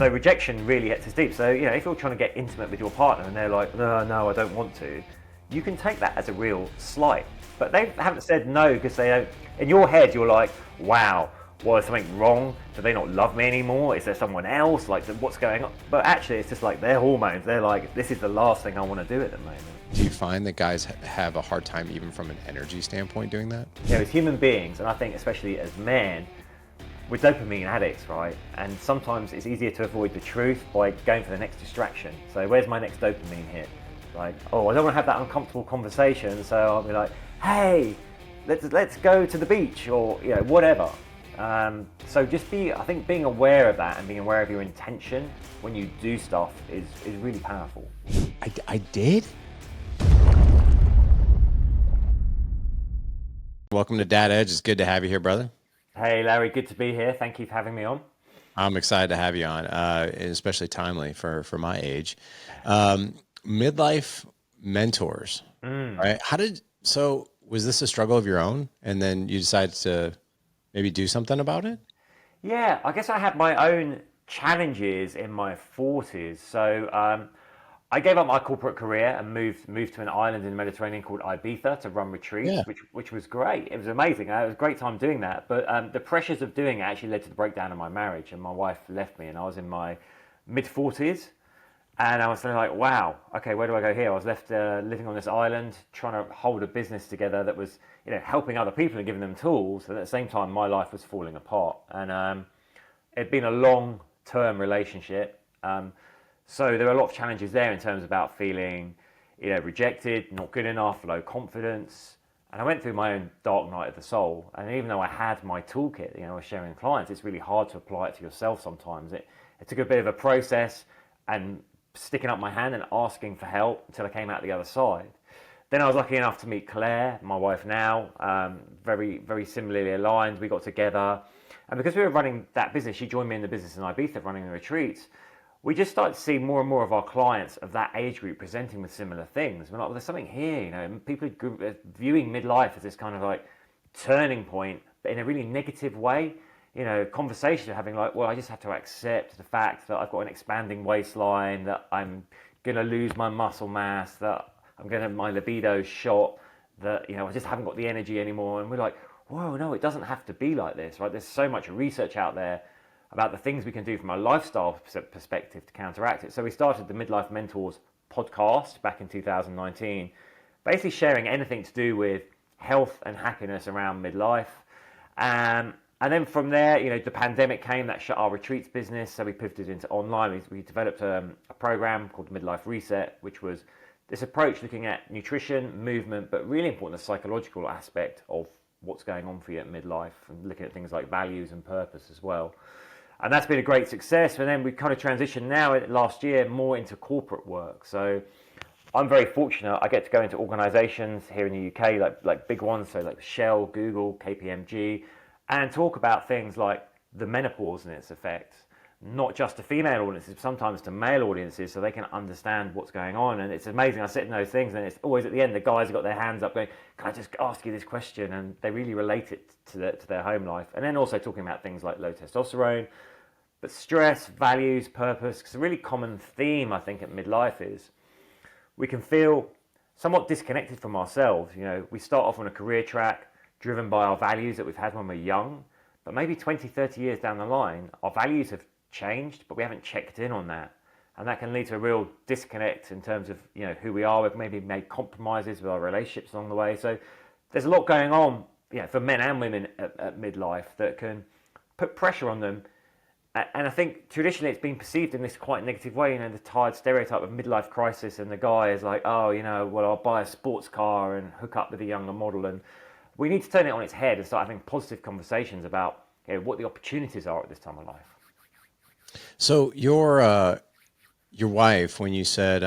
So rejection really hits us deep. So, if you're trying to get intimate with your partner and they're like, no, I don't want to, you can take that as a real slight. But they haven't said no because they don't. In your head, you're like, wow, well, is something wrong? Do they not love me anymore? Is there someone else? Like, what's going on? But actually, it's just like their hormones. They're like, this is the last thing I want to do at the moment. Do you find that guys have a hard time, even from an energy standpoint, doing that? As human beings, and I think especially as men, we're dopamine addicts, right? And sometimes it's easier to avoid the truth by going for the next distraction. So where's my next dopamine hit? Like, oh, I don't want to have that uncomfortable conversation, so I'll be like, hey, let's go to the beach, or whatever. So just I think being aware of that and being aware of your intention when you do stuff is really powerful. I did? Welcome to Dad Edge. It's good to have you here, brother. Hey, Larry, good to be here. Thank you for having me on. I'm excited to have you on, especially timely for my age. Midlife Mentors, right? Was this a struggle of your own, and then you decided to maybe do something about it? Yeah, I guess I had my own challenges in my 40s. So I gave up my corporate career and moved to an island in the Mediterranean called Ibiza to run retreats, which was great. It was amazing. It was a great time doing that. But the pressures of doing it actually led to the breakdown of my marriage, and my wife left me, and I was in my mid-40s. And I was like, wow, okay, where do I go here? I was left living on this island, trying to hold a business together that was, helping other people and giving them tools. And at the same time, my life was falling apart. And it'd been a long-term relationship. So there were a lot of challenges there in terms about feeling, rejected, not good enough, low confidence. And I went through my own dark night of the soul. And even though I had my toolkit, I was sharing with clients, it's really hard to apply it to yourself sometimes. It took a bit of a process and sticking up my hand and asking for help until I came out the other side. Then I was lucky enough to meet Claire, my wife now, very, very similarly aligned. We got together, and because we were running that business, she joined me in the business in Ibiza, running the retreats. We just started to see more and more of our clients of that age group presenting with similar things. We're like, well, there's something here, people are viewing midlife as this kind of like turning point, but in a really negative way. Conversations are having like, well, I just have to accept the fact that I've got an expanding waistline, that I'm going to lose my muscle mass, that I'm going to have my libido shot, that, I just haven't got the energy anymore. And we're like, whoa, no, it doesn't have to be like this, right? There's so much research out there about the things we can do from a lifestyle perspective to counteract it. So we started the Midlife Mentors podcast back in 2019, basically sharing anything to do with health and happiness around midlife. And then from there, the pandemic came, that shut our retreats business, so we pivoted into online. We developed a program called Midlife Reset, which was this approach looking at nutrition, movement, but really important, the psychological aspect of what's going on for you at midlife, and looking at things like values and purpose as well. And that's been a great success. And then we kind of transitioned now last year more into corporate work. So I'm very fortunate. I get to go into organizations here in the UK, like big ones, so like Shell, Google, KPMG, and talk about things like the menopause and its effects, not just to female audiences, but sometimes to male audiences, so they can understand what's going on. And it's amazing. I sit in those things, and it's always at the end, the guys have got their hands up going, can I just ask you this question? And they really relate it to their home life. And then also talking about things like low testosterone, but stress, values, purpose, because a really common theme, I think, at midlife is we can feel somewhat disconnected from ourselves. We start off on a career track, driven by our values that we've had when we're young, but maybe 20, 30 years down the line, our values have changed, but we haven't checked in on that. And that can lead to a real disconnect in terms of, who we are. We've maybe made compromises with our relationships along the way. So there's a lot going on, for men and women at midlife that can put pressure on them. And I think traditionally it's been perceived in this quite negative way, the tired stereotype of midlife crisis, and the guy is like, oh, well, I'll buy a sports car and hook up with a younger model. And we need to turn it on its head and start having positive conversations about what the opportunities are at this time of life. So your wife, when you said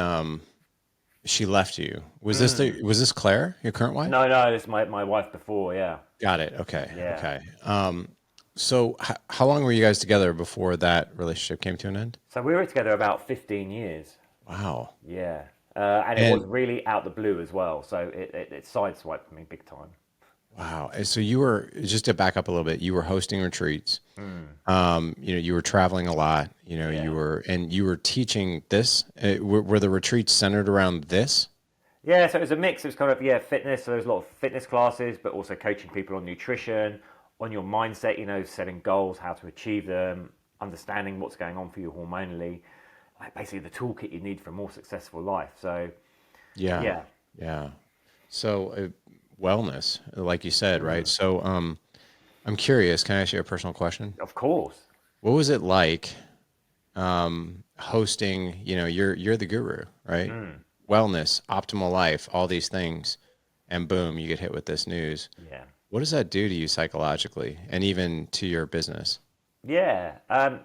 she left you, was this Claire, your current wife? No, this is my wife before, yeah. Got it. Okay. Yeah. Okay. So how long were you guys together before that relationship came to an end? So we were together about 15 years. Wow. Yeah. And it was really out the blue as well. So it sideswiped me big time. Wow. And so you were, just to back up a little bit, you were hosting retreats. Mm, You were traveling a lot, yeah. you were teaching this. Were the retreats centered around this? Yeah, so it was a mix. It was kind of, yeah, fitness. So there's a lot of fitness classes, but also coaching people on nutrition, on your mindset, setting goals, how to achieve them, understanding what's going on for you hormonally, like basically the toolkit you need for a more successful life. So, Yeah. yeah, Yeah. So, wellness, like you said, right? mm, So, I'm curious, can I ask you a personal question? of course. What was it like hosting, you're the guru, right? Mm, Wellness, optimal life, all these things, and boom, you get hit with this news. yeah. What does that do to you psychologically and even to your business? Yeah,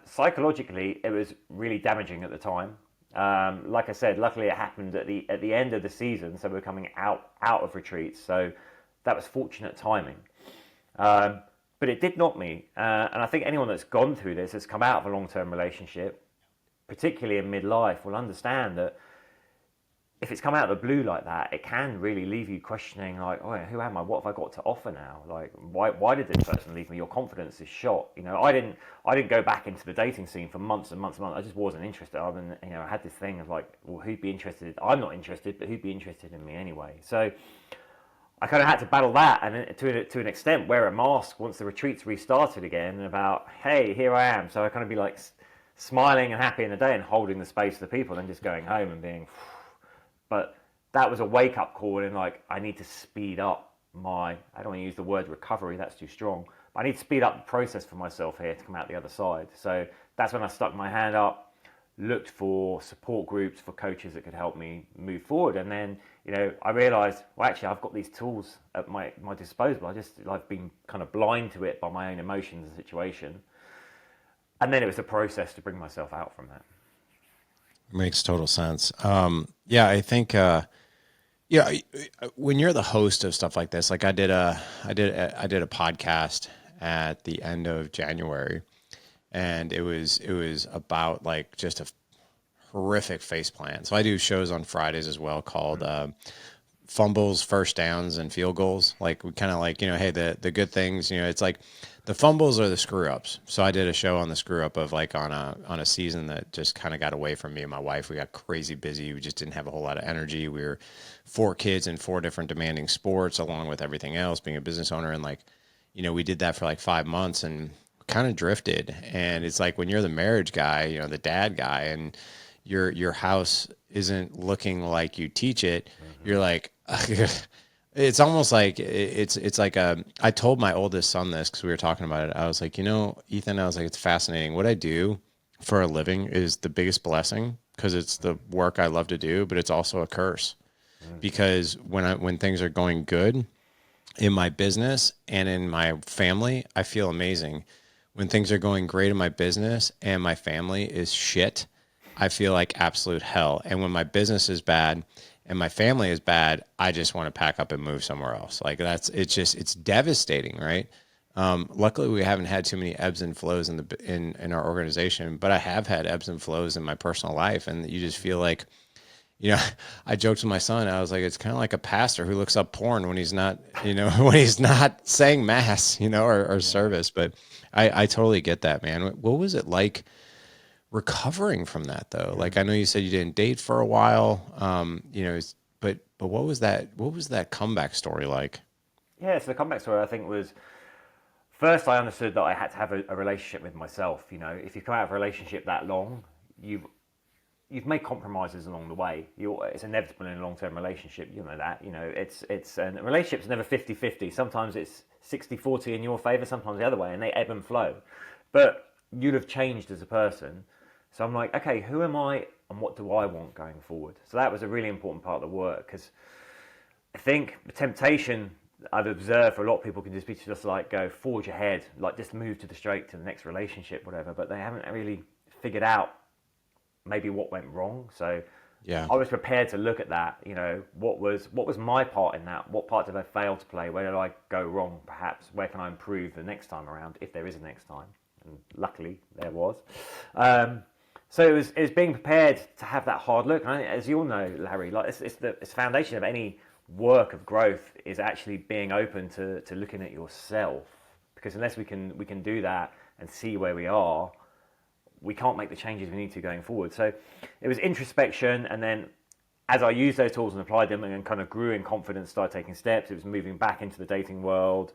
psychologically, it was really damaging at the time. Like I said, luckily it happened at the end of the season, so we're coming out of retreats. So that was fortunate timing. Um, but it did knock me, and I think anyone that's gone through this, has come out of a long-term relationship, particularly in midlife, will understand that if it's come out of the blue like that, it can really leave you questioning, like, oh, who am I? What have I got to offer now? Like, why did this person leave me? Your confidence is shot. I didn't go back into the dating scene for months and months and months. I just wasn't interested. I had this thing of like, well, who'd be interested? I'm not interested, but who'd be interested in me anyway? So I kind of had to battle that, and to an extent, wear a mask once the retreats restarted again, and about, hey, here I am. So I kind of be like smiling and happy in the day and holding the space for the people, and then just going home and being. But that was a wake up call, and like, I need to speed up I don't want to use the word recovery, that's too strong. But I need to speed up the process for myself here to come out the other side. So that's when I stuck my hand up, looked for support groups, for coaches that could help me move forward. And then, I realized, well, actually, I've got these tools at my disposal. I've been kind of blind to it by my own emotions and situation. And then it was a process to bring myself out from that. Makes total sense. Yeah, I think, yeah, when you're the host of stuff like this, like I did a podcast at the end of January, and it was about like just a horrific face plant. So I do shows on Fridays as well called fumbles, first downs, and field goals. Like we kind of like, hey, the good things, it's like the fumbles are the screw ups. So I did a show on the screw up of like on a season that just kind of got away from me and my wife. We got crazy busy. We just didn't have a whole lot of energy. We were four kids in four different demanding sports, along with everything else, being a business owner. And like, we did that for like 5 months and kind of drifted. And it's like when you're the marriage guy, the dad guy, and your house isn't looking like you teach it, you're like, it's almost like it's like I told my oldest son this because we were talking about it. I was like, Ethan, I was like, it's fascinating. What I do for a living is the biggest blessing because it's the work I love to do, but it's also a curse because when things are going good in my business and in my family, I feel amazing. When things are going great in my business and my family is shit, I feel like absolute hell. And when my business is bad and my family is bad, I just want to pack up and move somewhere else. Like it's devastating, right? Luckily, we haven't had too many ebbs and flows in our organization, but I have had ebbs and flows in my personal life, and you just feel like, I joked with my son. I was like, it's kind of like a pastor who looks up porn when he's not, when he's not saying mass, or service. But I totally get that, man. What was it like recovering from that though? Like, I know you said you didn't date for a while, but what was that comeback story like? Yeah, so the comeback story I think was, first I understood that I had to have a relationship with myself. If you come out of a relationship that long, you've made compromises along the way. It's inevitable in a long-term relationship. You know that. And a relationship's never 50-50. Sometimes it's 60-40 in your favor, sometimes the other way, and they ebb and flow. But you'll have changed as a person. So I'm like, okay, who am I and what do I want going forward? So that was a really important part of the work, because I think the temptation I've observed for a lot of people can just be to just like go forge ahead, like just move to the next relationship, whatever. But they haven't really figured out maybe what went wrong. So Yeah. I was prepared to look at that. What was my part in that? What part did I fail to play? Where did I go wrong? Perhaps where can I improve the next time around, if there is a next time? And luckily there was. So it was being prepared to have that hard look. And as you all know, Larry, like it's the foundation of any work of growth is actually being open to looking at yourself, because unless we can do that and see where we are, we can't make the changes we need to going forward. So it was introspection, and then as I used those tools and applied them and kind of grew in confidence, started taking steps, it was moving back into the dating world,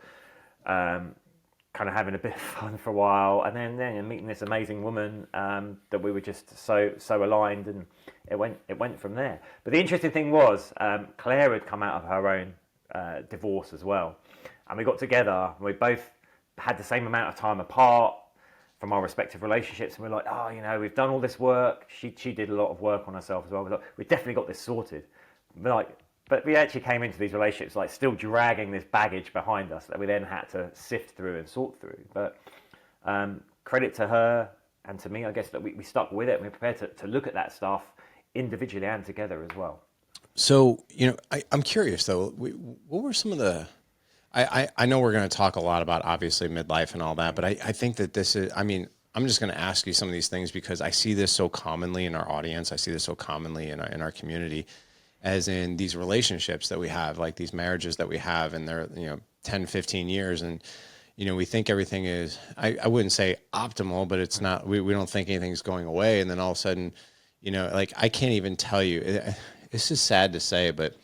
kind of having a bit of fun for a while, and then meeting this amazing woman that we were just so aligned, and it went from there. But the interesting thing was, Claire had come out of her own divorce as well, and we got together. We both had the same amount of time apart from our respective relationships, and we're like, oh, you know, we've done all this work. She did a lot of work on herself as well. We thought, we've definitely got this sorted. But we actually came into these relationships like still dragging this baggage behind us that we then had to sift through and sort through. But credit to her and to me, I guess, that we stuck with it, and we're prepared to look at that stuff individually and together as well. So, you know, I'm curious though, what were some of the, I know we're going to talk a lot about obviously midlife and all that, but I think that this is, I mean, I'm just going to ask you some of these things because I see this so commonly in our audience. I see this so commonly in our community, as in these relationships that we have, like these marriages that we have, and they're, you know, 10, 15 years. And, you know, we think everything is, I wouldn't say optimal, but it's not, we don't think anything's going away. And then all of a sudden, you know, like I can't even tell you, this is sad to say, but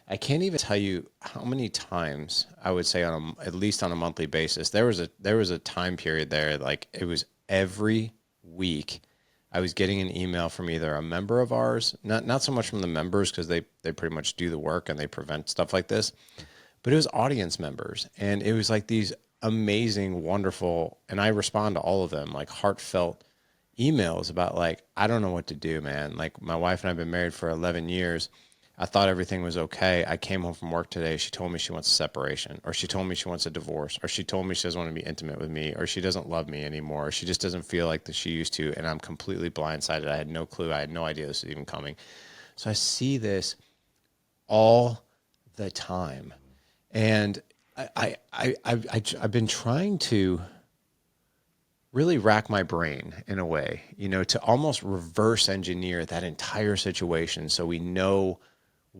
I can't even tell you how many times I would say at least on a monthly basis, there was a time period there, like it was every week I was getting an email from either a member of ours, not so much from the members because they pretty much do the work and they prevent stuff like this, but it was audience members. And it was like these amazing, wonderful, and I respond to all of them, like heartfelt emails about like, I don't know what to do, man. Like my wife and I have been married for 11 years. I thought everything was okay. I came home from work today. She told me she wants a separation, or she told me she wants a divorce, or she told me she doesn't want to be intimate with me, or she doesn't love me anymore, or she just doesn't feel like that she used to. And I'm completely blindsided. I had no clue. I had no idea this was even coming. So I see this all the time. And I've been trying to really rack my brain in a way, you know, to almost reverse engineer that entire situation so we know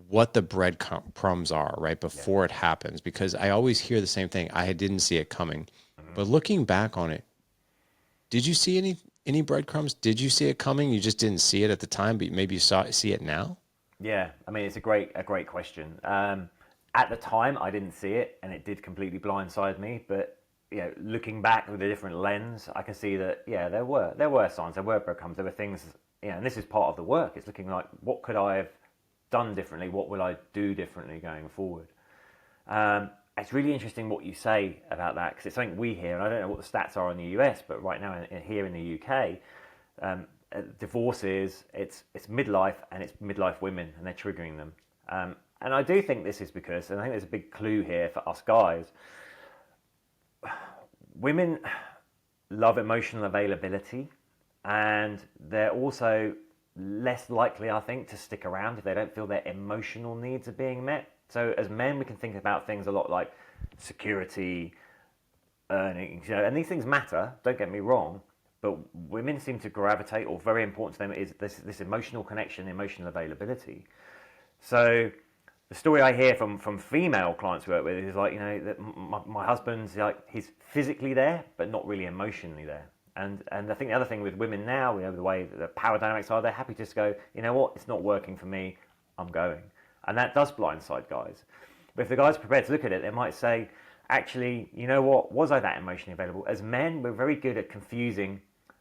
what the breadcrumbs are right before it happens, because I always hear the same thing. I didn't see it coming, but looking back on it, did you see any breadcrumbs? Did you see it coming? You just didn't see it at the time, but maybe you see it now. Yeah, I mean, it's a great question. At the time, I didn't see it, and it did completely blindside me. But you know, looking back with a different lens, I can see that there were signs, there were breadcrumbs, there were things. You know, and this is part of the work. It's looking like, what could I have done differently? What will I do differently going forward? It's really interesting what you say about that, because it's something we hear, and I don't know what the stats are in the US, but right now here in the UK, divorces, it's midlife, and it's midlife women, and they're triggering them. And I do think this is because, and I think there's a big clue here for us guys, women love emotional availability, and they're also less likely, I think, to stick around if they don't feel their emotional needs are being met. So as men, we can think about things a lot like security, earnings, you know, and these things matter, don't get me wrong, but women seem to gravitate, or very important to them is this emotional connection, emotional availability. So the story I hear from female clients we work with is like, you know, that my husband's like, he's physically there, but not really emotionally there. And I think the other thing with women now, you know, the way the power dynamics are, they're happy to just go, you know what, it's not working for me, I'm going. And that does blindside guys. But if the guys are prepared to look at it, they might say, actually, you know what, was I that emotionally available? As men, we're very good at confusing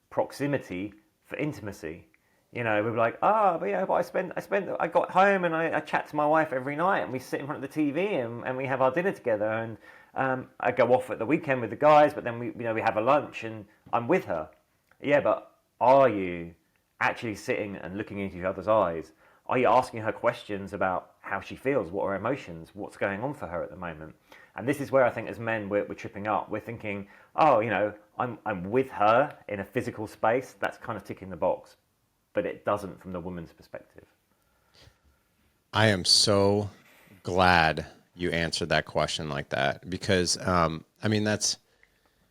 proximity for intimacy. You know, we were like, but yeah, but I got home and I chat to my wife every night, and we sit in front of the TV and we have our dinner together, and I go off at the weekend with the guys, but then we have a lunch and I'm with her. Yeah, but are you actually sitting and looking into each other's eyes? Are you asking her questions about how she feels, what are her emotions, what's going on for her at the moment? And this is where I think as men we're tripping up. We're thinking, oh, you know, I'm with her in a physical space. That's kind of ticking the box. But it doesn't from the woman's perspective. I am so glad you answered that question like that, because I mean, that's,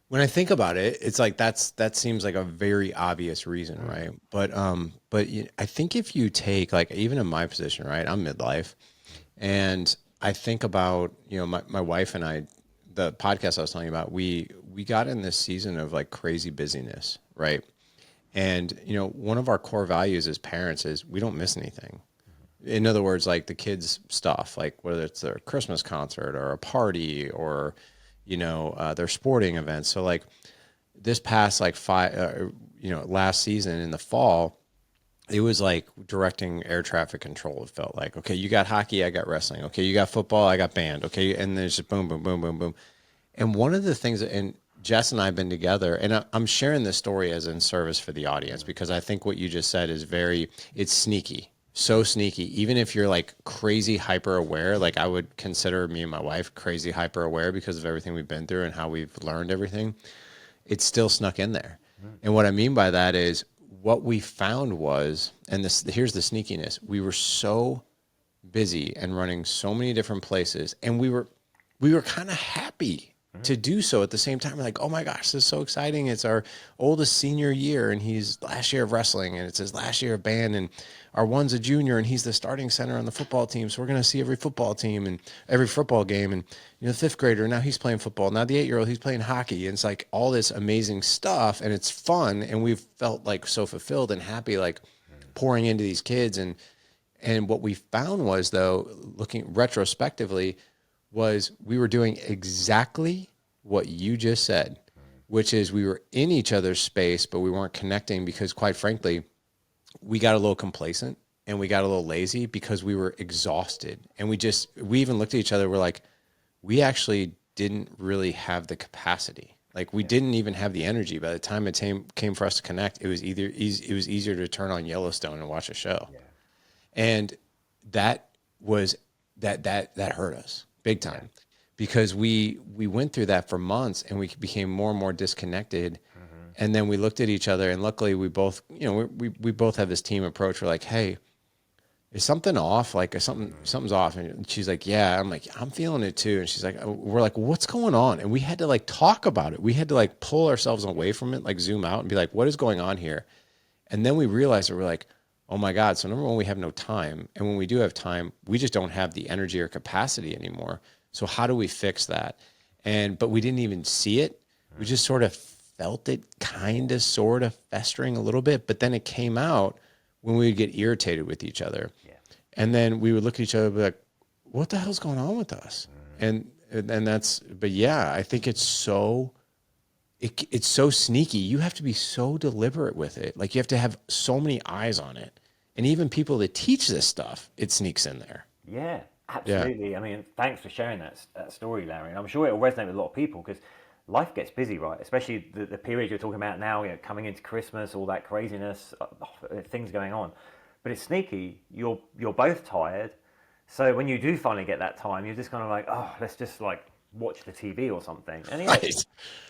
when I think about it, it's like that seems like a very obvious reason, right? But I think if you take, like, even in my position, right, I'm midlife, and I think about, my wife and I, the podcast I was telling you about, we got in this season of like crazy busyness, right? And, one of our core values as parents is we don't miss anything. In other words, like the kids' stuff, like whether it's their Christmas concert or a party or, their sporting events. So like this past like last season in the fall, it was like directing air traffic control. It felt like, okay, you got hockey, I got wrestling. Okay, you got football, I got band. Okay, and there's just boom, boom, boom, boom, boom. And one of the things, and Jess and I have been together, and I'm sharing this story as in service for the audience because I think what you just said is it's sneaky, so sneaky. Even if you're like crazy hyper aware, like I would consider me and my wife crazy hyper aware because of everything we've been through and how we've learned everything, it's still snuck in there. And what I mean by that is what we found was, and here's the sneakiness, we were so busy and running so many different places, and we were kind of happy to do so at the same time. We're like, oh my gosh, this is so exciting. It's our oldest senior year and he's last year of wrestling and it's his last year of band, and our one's a junior and he's the starting center on the football team. So we're going to see every football team and every football game. And, the fifth grader, now he's playing football. Now the 8-year-old, he's playing hockey. And it's like all this amazing stuff and it's fun. And we've felt like so fulfilled and happy, like pouring into these kids. And what we found was, though, looking retrospectively, was we were doing exactly what you just said, which is we were in each other's space, but we weren't connecting because, quite frankly, we got a little complacent and we got a little lazy because we were exhausted. And we even looked at each other. We're like, we actually didn't really have the capacity. Like we didn't even have the energy. By the time it came for us to connect, it was easier to turn on Yellowstone and watch a show. Yeah. And that hurt us big time because we went through that for months and we became more and more disconnected. And then we looked at each other, and luckily we both, we both have this team approach. We're like, hey, is something off? Like something's off. And she's like, yeah. I'm like, I'm feeling it too. And she's like, we're like, what's going on? And we had to like talk about it. We had to like pull ourselves away from it, like zoom out and be like, what is going on here? And then we realized that we're like, oh my God. So number one, we have no time. And when we do have time, we just don't have the energy or capacity anymore. So how do we fix that? But we didn't even see it. We just sort of felt it kind of sort of festering a little bit, but then it came out when we would get irritated with each other. Yeah. And then we would look at each other and be like, what the hell's going on with us? And but yeah, I think it's so sneaky. You have to be so deliberate with it. Like you have to have so many eyes on it. And even people that teach this stuff, it sneaks in there. Yeah, absolutely. Yeah. I mean, thanks for sharing that story, Larry. And I'm sure it'll resonate with a lot of people because life gets busy, right? Especially the period you're talking about now, coming into Christmas, all that craziness, things going on. But it's sneaky. You're both tired. So when you do finally get that time, you're just kind of like, oh, let's just like watch the TV or something. And right.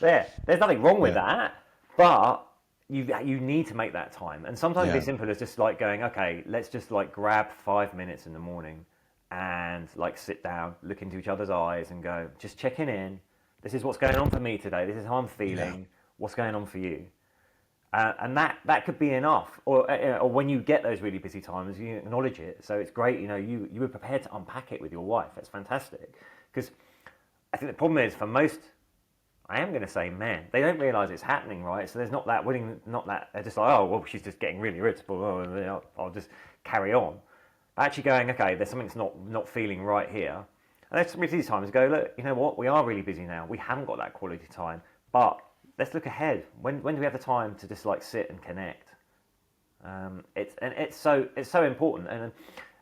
There's nothing wrong with that, but you need to make that time. And sometimes it's simple as just like going, okay, let's just like grab 5 minutes in the morning and like sit down, look into each other's eyes and go, just checking in. This is what's going on for me today. This is how I'm feeling. Yeah. What's going on for you? And that could be enough. Or when you get those really busy times, you acknowledge it. So it's great. You were prepared to unpack it with your wife. That's fantastic. Because I think the problem is for most, I am going to say men, they don't realise it's happening, right? So there's not that they're just like, oh, well, she's just getting really irritable. Oh, I'll just carry on. Actually going, okay, there's something that's not feeling right here. And let's these times go, look, you know what? We are really busy now. We haven't got that quality time. But let's look ahead. When do we have the time to just like sit and connect? It's so important. And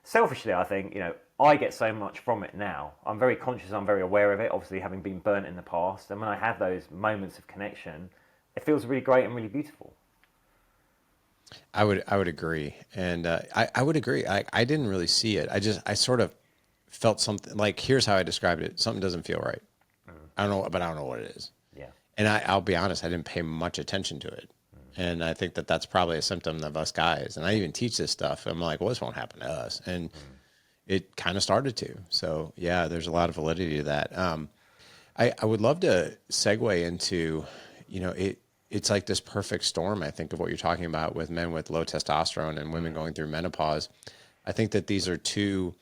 selfishly, I think, I get so much from it now. I'm very conscious. I'm very aware of it. Obviously, having been burnt in the past, and when I have those moments of connection, it feels really great and really beautiful. I would agree, and I would agree. I didn't really see it. I sort of felt something like, here's how I described it. Something doesn't feel right. I don't know, but I don't know what it is. Yeah. And I'll be honest, I didn't pay much attention to it. And I think that's probably a symptom of us guys. And I even teach this stuff. I'm like, well, this won't happen to us. And it kind of started to. So yeah, there's a lot of validity to that. I would love to segue into, it's like this perfect storm, I think, of what you're talking about with men with low testosterone and women going through menopause. I think that these are two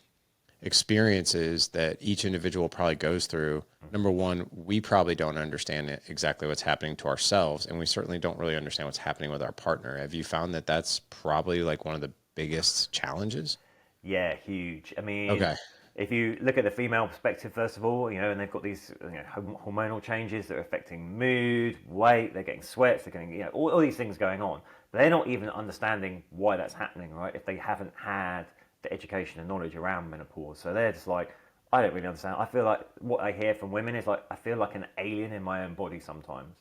experiences that each individual probably goes through. Number one, we probably don't understand exactly what's happening to ourselves, and we certainly don't really understand what's happening with our partner. Have you found that that's probably like one of the biggest challenges? Yeah, huge. I mean, Okay. if you look at the female perspective, first of all, and they've got these hormonal changes that are affecting mood, weight, they're getting sweats, they're getting, all these things going on. They're not even understanding why that's happening, right? If they haven't had the education and knowledge around menopause. So they're just like, I don't really understand. I feel like what I hear from women is like, I feel like an alien in my own body sometimes.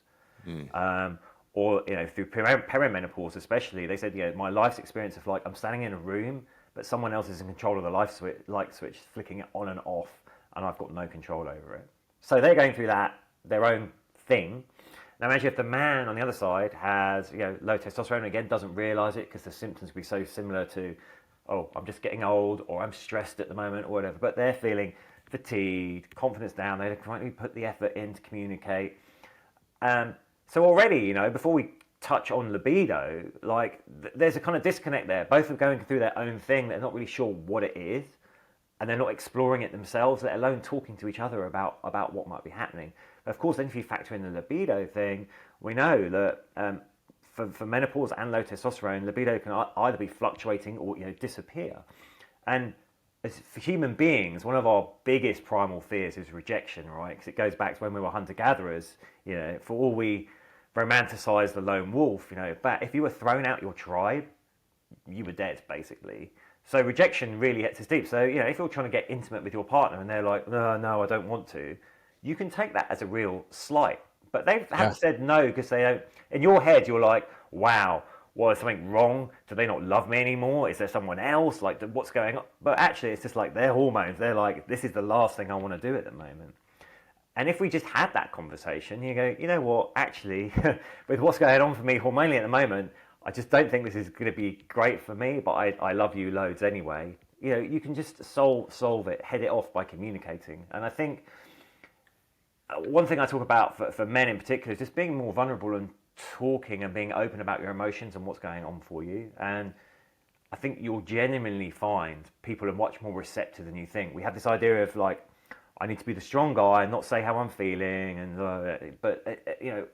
Or through perimenopause especially, they said, my life's experience of like I'm standing in a room, but someone else is in control of the light switch, flicking it on and off, and I've got no control over it. So they're going through that their own thing. Now imagine if the man on the other side has low testosterone, again doesn't realize it because the symptoms will be so similar to, oh, I'm just getting old, or I'm stressed at the moment, or whatever. But they're feeling fatigued, confidence down. They can't put the effort in to communicate. So already, before we touch on libido, like there's a kind of disconnect there. Both are going through their own thing. They're not really sure what it is, and they're not exploring it themselves, let alone talking to each other about what might be happening. But of course, then if you factor in the libido thing, we know that for menopause and low testosterone, libido can either be fluctuating or disappear. And for human beings, one of our biggest primal fears is rejection, right? Because it goes back to when we were hunter-gatherers. For all we romanticize the lone wolf, but if you were thrown out your tribe, you were dead, basically. So rejection really hits us deep. So, if you're trying to get intimate with your partner and they're like, no, I don't want to, you can take that as a real slight. But they haven't said no because they don't. In your head, you're like, wow, well, is something wrong? Do they not love me anymore? Is there someone else? Like, what's going on? But actually, it's just like their hormones. They're like, this is the last thing I want to do at the moment. And if we just had that conversation, you go, you know what, actually, with what's going on for me hormonally at the moment, I just don't think this is going to be great for me, but I love you loads anyway. You can just solve it, head it off by communicating. And I think one thing I talk about for men in particular is just being more vulnerable and talking and being open about your emotions and what's going on for you. And I think you'll genuinely find people are much more receptive than you think. We have this idea of like, I need to be the strong guy and not say how I'm feeling. But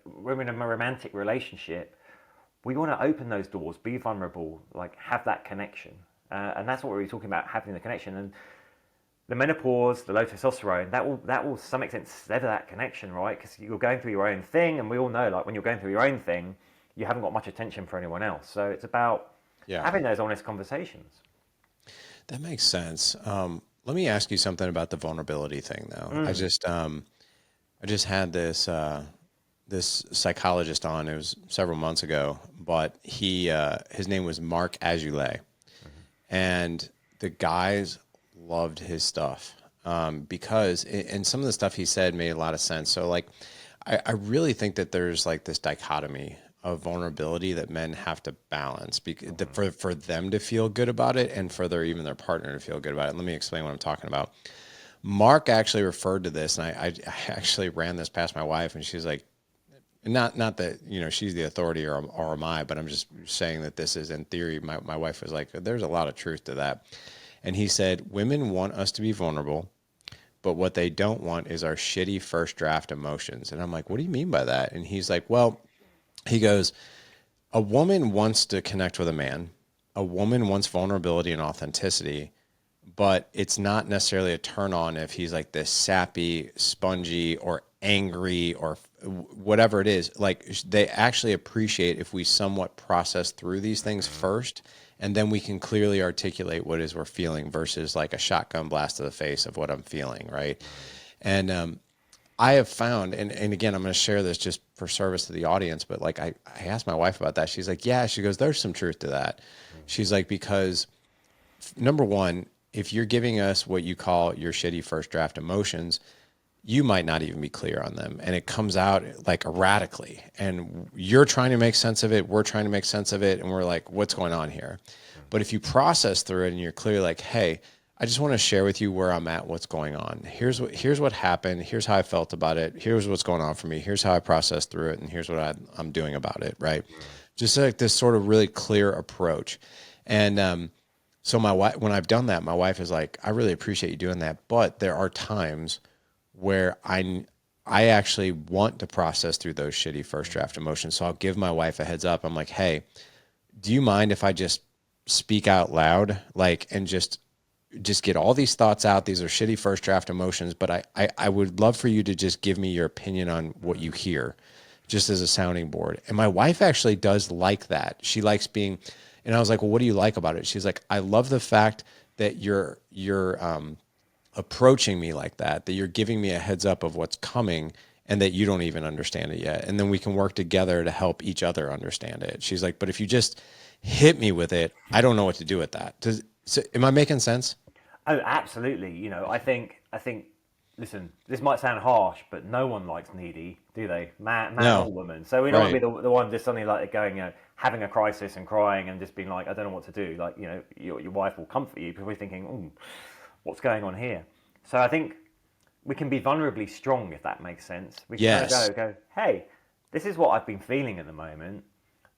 we're in a romantic relationship. We want to open those doors, be vulnerable, like have that connection. And that's what we're really talking about, having the connection. And the menopause, the low testosterone, that will to some extent sever that connection, right? Because you're going through your own thing. And we all know, like when you're going through your own thing, you haven't got much attention for anyone else. So it's about having those honest conversations. That makes sense. Let me ask you something about the vulnerability thing, though. I just had this psychologist on. It was several months ago, but his name was Mark Azulay, and the guys loved his stuff because and some of the stuff he said made a lot of sense. So like, I really think that there's like this dichotomy of vulnerability that men have to balance for them to feel good about it and for even their partner to feel good about it. Let me explain what I'm talking about. Mark actually referred to this, and I actually ran this past my wife, and she's like, not that she's the authority or am I, but I'm just saying that this is in theory. My wife was like, there's a lot of truth to that. And he said, women want us to be vulnerable, but what they don't want is our shitty first draft emotions. And I'm like, what do you mean by that? And he's like, well, he goes, a woman wants to connect with a man. A woman wants vulnerability and authenticity, but it's not necessarily a turn on if he's like this sappy, spongy, or angry, or whatever it is. Like, they actually appreciate if we somewhat process through these things first, and then we can clearly articulate what it is we're feeling versus like a shotgun blast to the face of what I'm feeling, right? And I have found, and again, I'm going to share this just for service to the audience, but like I asked my wife about that. She's like, yeah, she goes, there's some truth to that. She's like, because number one, if you're giving us what you call your shitty first draft emotions, you might not even be clear on them. And it comes out like erratically, and you're trying to make sense of it. We're trying to make sense of it. And we're like, what's going on here? But if you process through it and you're clear, like, hey, I just want to share with you where I'm at, what's going on. Here's what happened. Here's how I felt about it. Here's what's going on for me. Here's how I processed through it. And here's what I'm doing about it. Right. Just like this sort of really clear approach. And, So my wife, when I've done that, my wife is like, I really appreciate you doing that. But there are times where I actually want to process through those shitty first draft emotions. So I'll give my wife a heads up. I'm like, hey, do you mind if I just speak out loud, like, and just get all these thoughts out? These are shitty first draft emotions, but I would love for you to just give me your opinion on what you hear, just as a sounding board. And my wife actually does like that. She likes being, and I was like, well, what do you like about it? She's like, I love the fact that you're approaching me like that you're giving me a heads up of what's coming and that you don't even understand it yet. And then we can work together to help each other understand it. She's like, but if you just hit me with it, I don't know what to do with that. Am I making sense? Oh, absolutely. I think. Listen, this might sound harsh, but no one likes needy, do they? Man No. or woman. So we don't want Right. to be the one just suddenly like going, having a crisis and crying and just being like, I don't know what to do. Like, your wife will comfort you, probably thinking, oh, what's going on here? So I think we can be vulnerably strong, if that makes sense. We can kind Yes. of go, hey, this is what I've been feeling at the moment,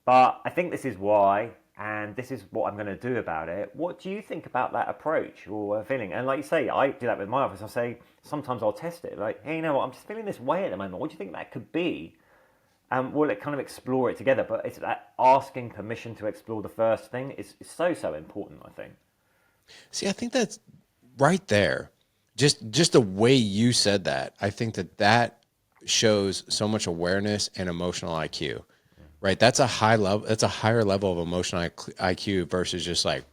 but I think this is why, and this is what I'm going to do about it. What do you think about that approach or feeling? And like you say, I do that with my office. I say, sometimes I'll test it. Like, hey, you know what? I'm just feeling this way at the moment. What do you think that could be? We'll kind of explore it together. But it's that asking permission to explore the first thing is so, so important, I think. See, I think that's right there. Just the way you said that, I think that shows so much awareness and emotional IQ. Right? That's a high level. That's a higher level of emotional IQ versus just like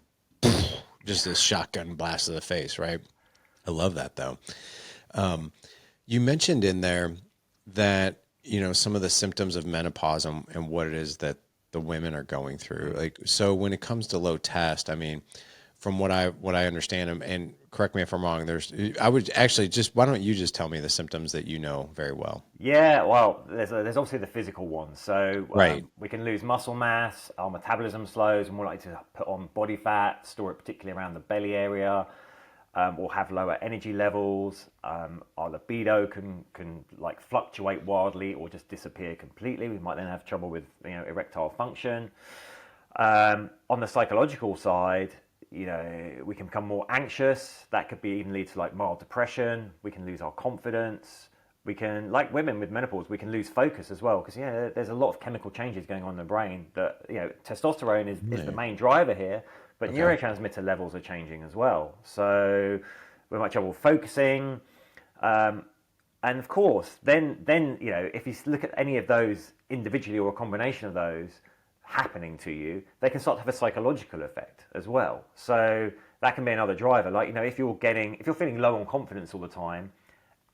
just this shotgun blast to the face. Right? I love that though. You mentioned in there that some of the symptoms of menopause and what it is that the women are going through. Like, so when it comes to low test, I mean, from what I understand, and correct me if I'm wrong, I would actually just, why don't you just tell me the symptoms that you know very well? Yeah, well, there's obviously the physical ones. So Right. we can lose muscle mass, our metabolism slows, and more likely to put on body fat, store it particularly around the belly area. We'll have lower energy levels. Our libido can like fluctuate wildly or just disappear completely. We might then have trouble with erectile function. On the psychological side, we can become more anxious. That could be even lead to like mild depression. We can lose our confidence. We can, like women with menopause, we can lose focus as well because there's a lot of chemical changes going on in the brain. That testosterone is the main driver here, but Okay. neurotransmitter levels are changing as well. So we might have trouble focusing, and of course, then if you look at any of those individually or a combination of those happening to you, they can start to have a psychological effect as well. So that can be another driver. Like if you're feeling low on confidence all the time,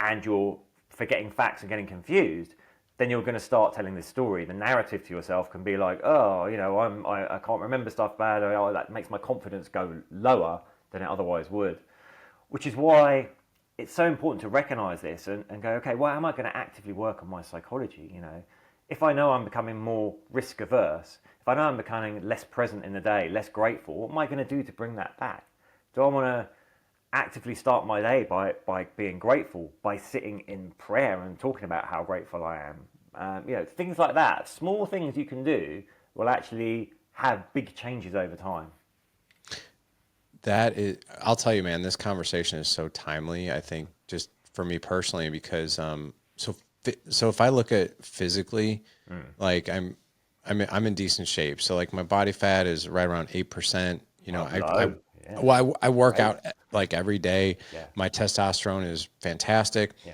and you're forgetting facts and getting confused, then you're going to start telling this story. The narrative to yourself can be like, oh, I can't remember stuff bad, or that makes my confidence go lower than it otherwise would. Which is why it's so important to recognize this and go, okay, well, am I going to actively work on my psychology? If I know I'm becoming more risk averse, if I know I'm becoming less present in the day, less grateful, what am I going to do to bring that back? Do I want to actively start my day by being grateful, by sitting in prayer and talking about how grateful I am? Things like that. Small things you can do will actually have big changes over time. That is, I'll tell you, man, this conversation is so timely. I think just for me personally, because so if I look at physically, like I'm in decent shape. So like my body fat is right around 8%. Low. Yeah. I work Great. out like every day. Yeah. My testosterone is fantastic. Yeah.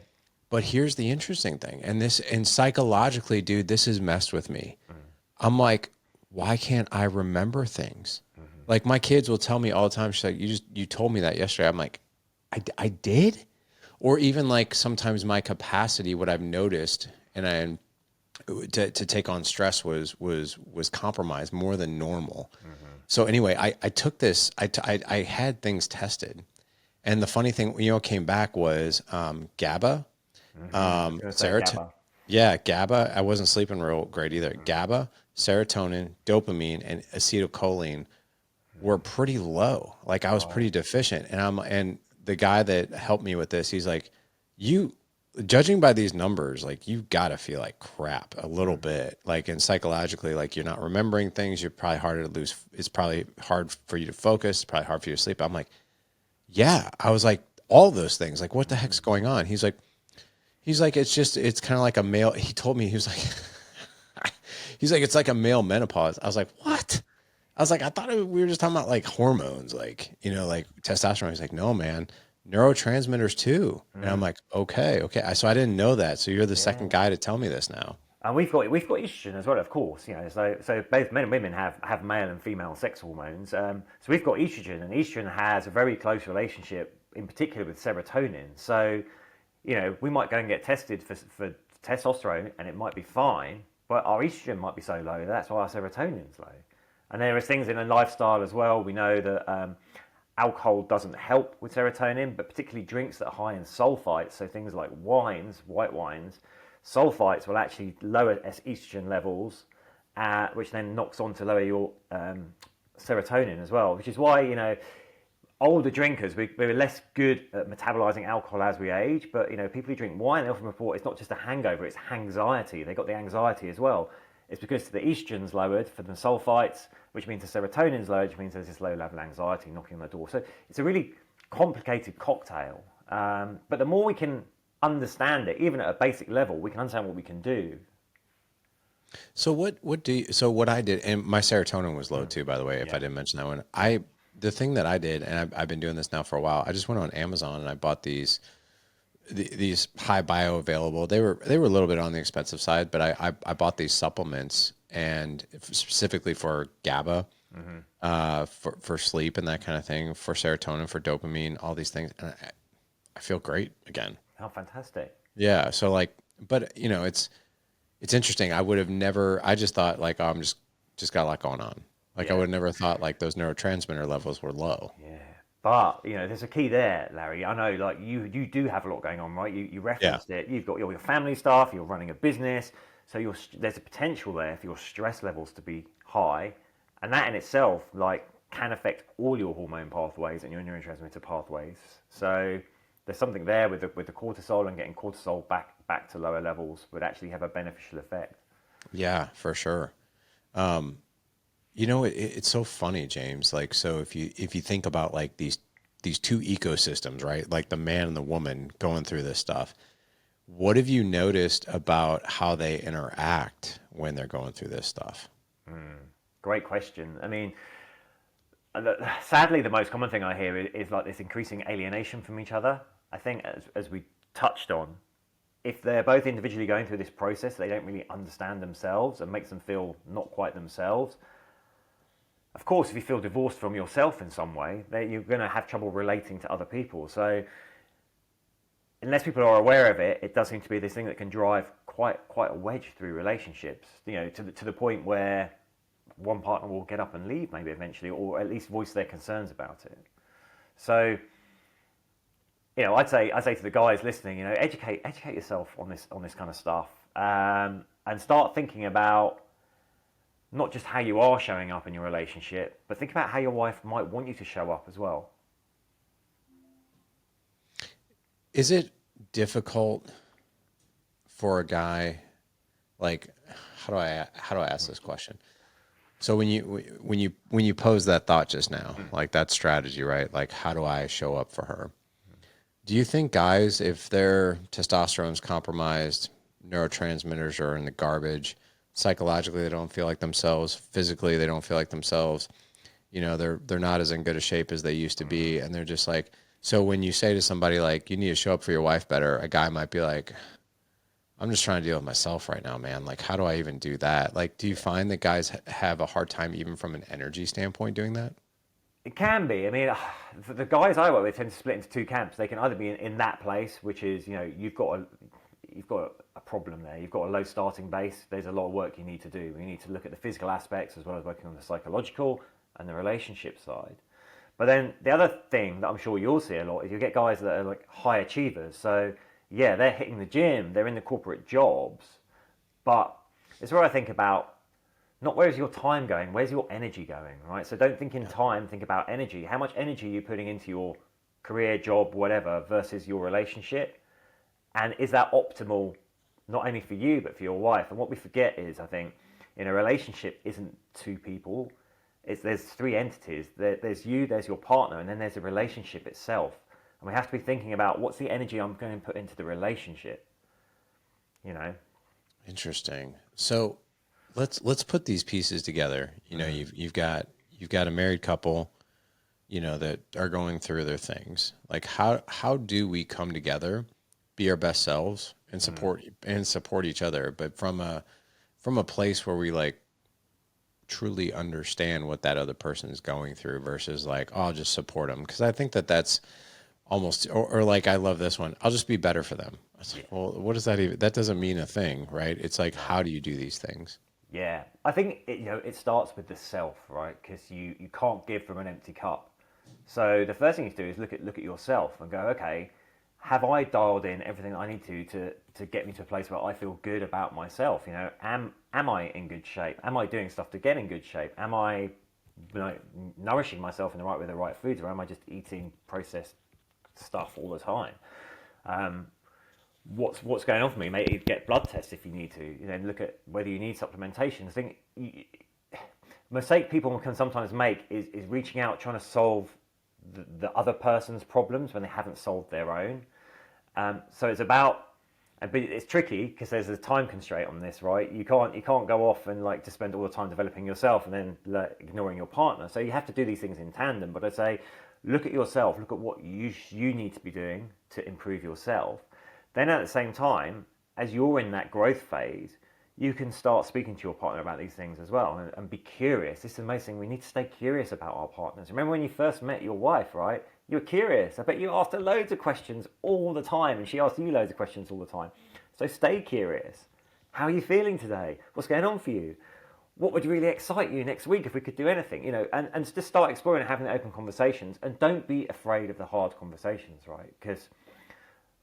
But here's the interesting thing, and psychologically, dude, this has messed with me. I'm like, why can't I remember things? Like my kids will tell me all the time. She's like, you told me that yesterday. I'm like, I did. Or even like sometimes my capacity, what I've noticed, to take on stress was compromised more than normal. So anyway, I took this. I had things tested, and the funny thing, came back was GABA, I was going to say serotonin. GABA. Yeah, GABA. I wasn't sleeping real great either. GABA, serotonin, dopamine, and acetylcholine were pretty low. Like I was pretty deficient, and the guy that helped me with this, he's like, judging by these numbers, like you gotta feel like crap a little bit. Like, and psychologically, like you're not remembering things. You're probably harder to lose. It's probably hard for you to focus. It's probably hard for you to sleep. I'm like, yeah. I was like, all those things. Like, what the heck's going on? He's like, it's kind of like a male. He told me, he was like, he's like, it's like a male menopause. I was like, what? I was like, I thought we were just talking about like hormones, like, like testosterone. He's like, no, man, neurotransmitters too. And I'm like, okay, okay. So I didn't know that. So you're the second Yeah. guy to tell me this now. And we've got estrogen as well, of course. So both men and women have male and female sex hormones. So we've got estrogen, and estrogen has a very close relationship, in particular with serotonin. So, we might go and get tested for testosterone, and it might be fine, but our estrogen might be so low that's why our serotonin's low. And there are things in a lifestyle as well. We know that alcohol doesn't help with serotonin, but particularly drinks that are high in sulfites, so things like wines, white wines, sulfites will actually lower estrogen levels, which then knocks on to lower your serotonin as well, which is why, older drinkers, we're less good at metabolizing alcohol as we age, but, people who drink wine, they often report it's not just a hangover, it's anxiety. They got the anxiety as well. It's because the estrogen's lowered for the sulfites, which means the serotonin's lowered, which means there's this low level anxiety knocking on the door. So it's a really complicated cocktail. But the more we can understand it, even at a basic level, we can understand what we can do. So what I did, and my serotonin was low too, by the way, if I didn't mention that one. The thing that I did, and I've been doing this now for a while, I just went on Amazon and I bought these high bioavailable. They were a little bit on the expensive side, but I bought these supplements, and specifically for GABA, for sleep and that kind of thing, for serotonin, for dopamine, all these things, and I feel great again. How fantastic. Yeah. So like, but it's interesting. I would have never. I just thought like, oh, I'm just got a lot going on. Like I would have never thought like those neurotransmitter levels were low. Yeah. But, there's a key there, Larry. I know, like, you do have a lot going on, right? You referenced it. You've got your family stuff, you're running a business. So there's a potential there for your stress levels to be high. And that in itself, like, can affect all your hormone pathways and your neurotransmitter pathways. So there's something there with the cortisol, and getting cortisol back to lower levels would actually have a beneficial effect. Yeah, for sure. It's so funny, James. Like, so if you think about like these two ecosystems, right? Like the man and the woman going through this stuff. What have you noticed about how they interact when they're going through this stuff? Great question. I mean, sadly, the most common thing I hear is like this increasing alienation from each other. I think, as we touched on, if they're both individually going through this process, they don't really understand themselves and makes them feel not quite themselves. Of course, if you feel divorced from yourself in some way, then you're going to have trouble relating to other people. So unless people are aware of it, it does seem to be this thing that can drive quite a wedge through relationships, to the point where one partner will get up and leave maybe eventually, or at least voice their concerns about it. So, I'd say to the guys listening, educate yourself on this kind of stuff, and start thinking about not just how you are showing up in your relationship, but think about how your wife might want you to show up as well. Is it difficult for a guy, like, how do I ask this question? So when you pose that thought just now, like that strategy, right? Like, how do I show up for her? Do you think guys, if their testosterone's compromised, neurotransmitters are in the garbage, psychologically they don't feel like themselves, physically they don't feel like themselves, they're not as in good a shape as they used to be, and they're just like, so when you say to somebody like, you need to show up for your wife better, a guy might be like, I'm just trying to deal with myself right now, man. Like, how do I even do that? Like, do you find that guys have a hard time even from an energy standpoint doing that? It can be. I mean, the guys I work with tend to split into two camps. They can either be in that place, which is, you've got a problem there. You've got a low starting base. There's a lot of work you need to do. You need to look at the physical aspects as well as working on the psychological and the relationship side. But then the other thing that I'm sure you'll see a lot is you get guys that are like high achievers. So yeah, they're hitting the gym, they're in the corporate jobs, but it's where I think about not where's your time going, where's your energy going, right? So don't think in time, think about energy. How much energy are you putting into your career, job, whatever, versus your relationship? And is that optimal, not only for you, but for your wife? And what we forget is, I think, in a relationship isn't two people. There's three entities. There's you, there's your partner, and then there's the relationship itself. And we have to be thinking about what's the energy I'm going to put into the relationship, you know? Interesting. So let's put these pieces together. You know, you've got a married couple, you know, that are going through their things. Like how do we come together, be our best selves and support each other, but from a place where we like truly understand what that other person is going through versus like, oh, I'll just support them. Because I think that that's almost, or like, I love this one. I'll just be better for them. I was like, well, what does that even, that doesn't mean a thing, right? It's like, how do you do these things? Yeah, I think it starts with the self, right? Because you can't give from an empty cup. So the first thing you do is look at yourself and go, okay, have I dialed in everything I need to get me to a place where I feel good about myself? You know, am I in good shape? Am I doing stuff to get in good shape? Am I, nourishing myself in the right way, the right foods, or am I just eating processed stuff all the time? What's going on for me? Maybe get blood tests if you need to. You know, look at whether you need supplementation. I think mistake people can sometimes make is reaching out, trying to solve the other person's problems when they haven't solved their own. So it's about, but it's tricky because there's a time constraint on this, right? You can't go off and like to spend all the time developing yourself and then ignoring your partner. So you have to do these things in tandem. But I say, look at yourself, look at what you need to be doing to improve yourself. Then at the same time, as you're in that growth phase, you can start speaking to your partner about these things as well and be curious. This is amazing. We need to stay curious about our partners. Remember when you first met your wife, right? You were curious. I bet you asked her loads of questions all the time and she asked you loads of questions all the time. So stay curious. How are you feeling today? What's going on for you? What would really excite you next week if we could do anything? You know, and just start exploring and having open conversations, and don't be afraid of the hard conversations, right? Because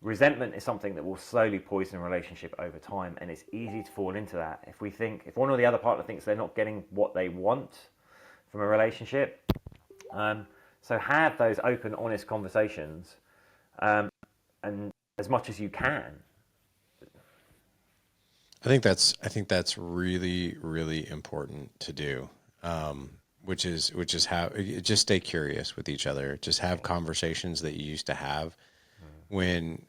resentment is something that will slowly poison a relationship over time, and it's easy to fall into that. If one or the other partner thinks they're not getting what they want from a relationship, so have those open, honest conversations, and as much as you can. I think that's really, really important to do. Which is how just stay curious with each other. Just have conversations that you used to have when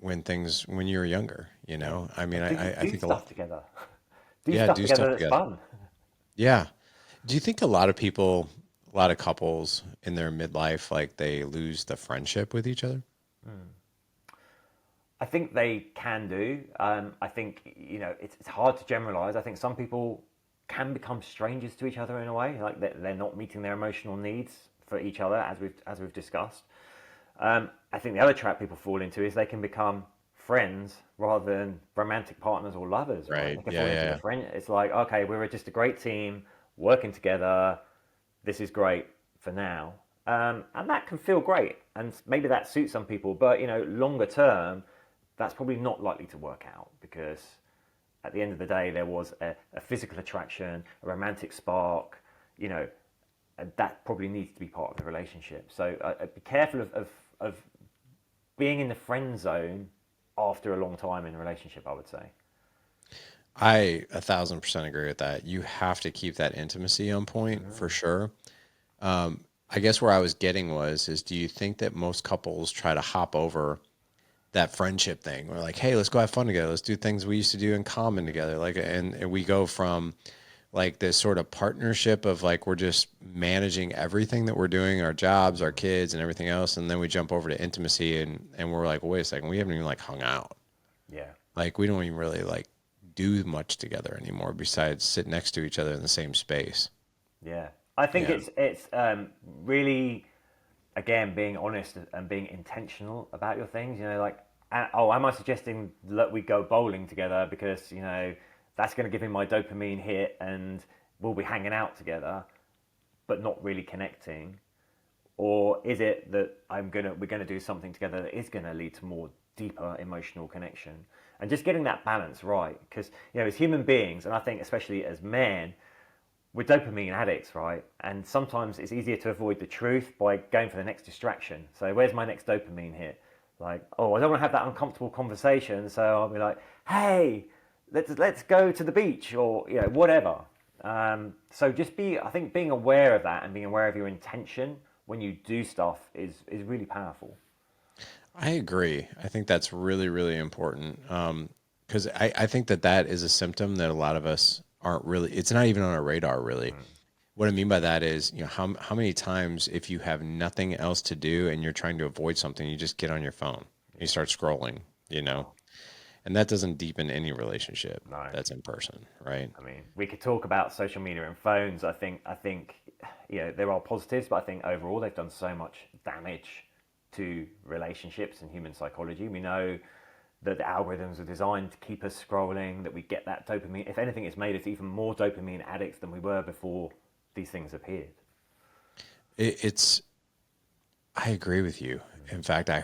when you were younger. You know, I mean, I Do think stuff together. Do yeah, stuff do stuff together that's together. fun. Yeah. Do you think a lot of people, a lot of couples in their midlife, like they lose the friendship with each other? I think they can do. I think it's hard to generalize. I think some people can become strangers to each other in a way, like they're not meeting their emotional needs for each other, as we've discussed. I think the other trap people fall into is they can become friends rather than romantic partners or lovers, right? Right. They can Yeah. fall into Yeah. the friend. It's like, okay, we're just a great team working together. This is great for now, and that can feel great, and maybe that suits some people. But longer term, that's probably not likely to work out because at the end of the day, there was a physical attraction, a romantic spark, and that probably needs to be part of the relationship. So be careful of being in the friend zone after a long time in a relationship, I would say. I 1,000% agree with that. You have to keep that intimacy on point for sure. I guess where I was getting is do you think that most couples try to hop over that friendship thing? We're like, hey, let's go have fun together. Let's do things we used to do in common together. Like, and we go from like this sort of partnership of like, we're just managing everything that we're doing, our jobs, our kids and everything else. And then we jump over to intimacy and we're like, well, wait a second, we haven't even like hung out. Yeah. Like we don't even really like do much together anymore besides sit next to each other in the same space. Yeah. I think Yeah. it's really, again, being honest and being intentional about your things. Like, oh, am I suggesting that we go bowling together because that's going to give me my dopamine hit and we'll be hanging out together, but not really connecting? Or is it that we're gonna do something together that is gonna lead to more deeper emotional connection? And just getting that balance right, because as human beings, and I think especially as men, we're dopamine addicts, right? And sometimes it's easier to avoid the truth by going for the next distraction. So where's my next dopamine hit? Like, oh, I don't want to have that uncomfortable conversation, so I'll be like, hey, let's go to the beach, or whatever. So just I think being aware of that and being aware of your intention when you do stuff is really powerful. I agree. I think that's really, really important. Because I think that that is a symptom that a lot of us aren't really, it's not even on our radar, really. What I mean by that is, how many times if you have nothing else to do and you're trying to avoid something, you just get on your phone, you start scrolling, Oh, and that doesn't deepen any relationship no. that's in person, right? I mean, we could talk about social media and phones. I think, there are positives, but I think overall they've done so much damage to relationships and human psychology. We know that the algorithms are designed to keep us scrolling, that we get that dopamine. If anything, it's made us even more dopamine addicts than we were before these things appeared. It's I agree with you. In fact, I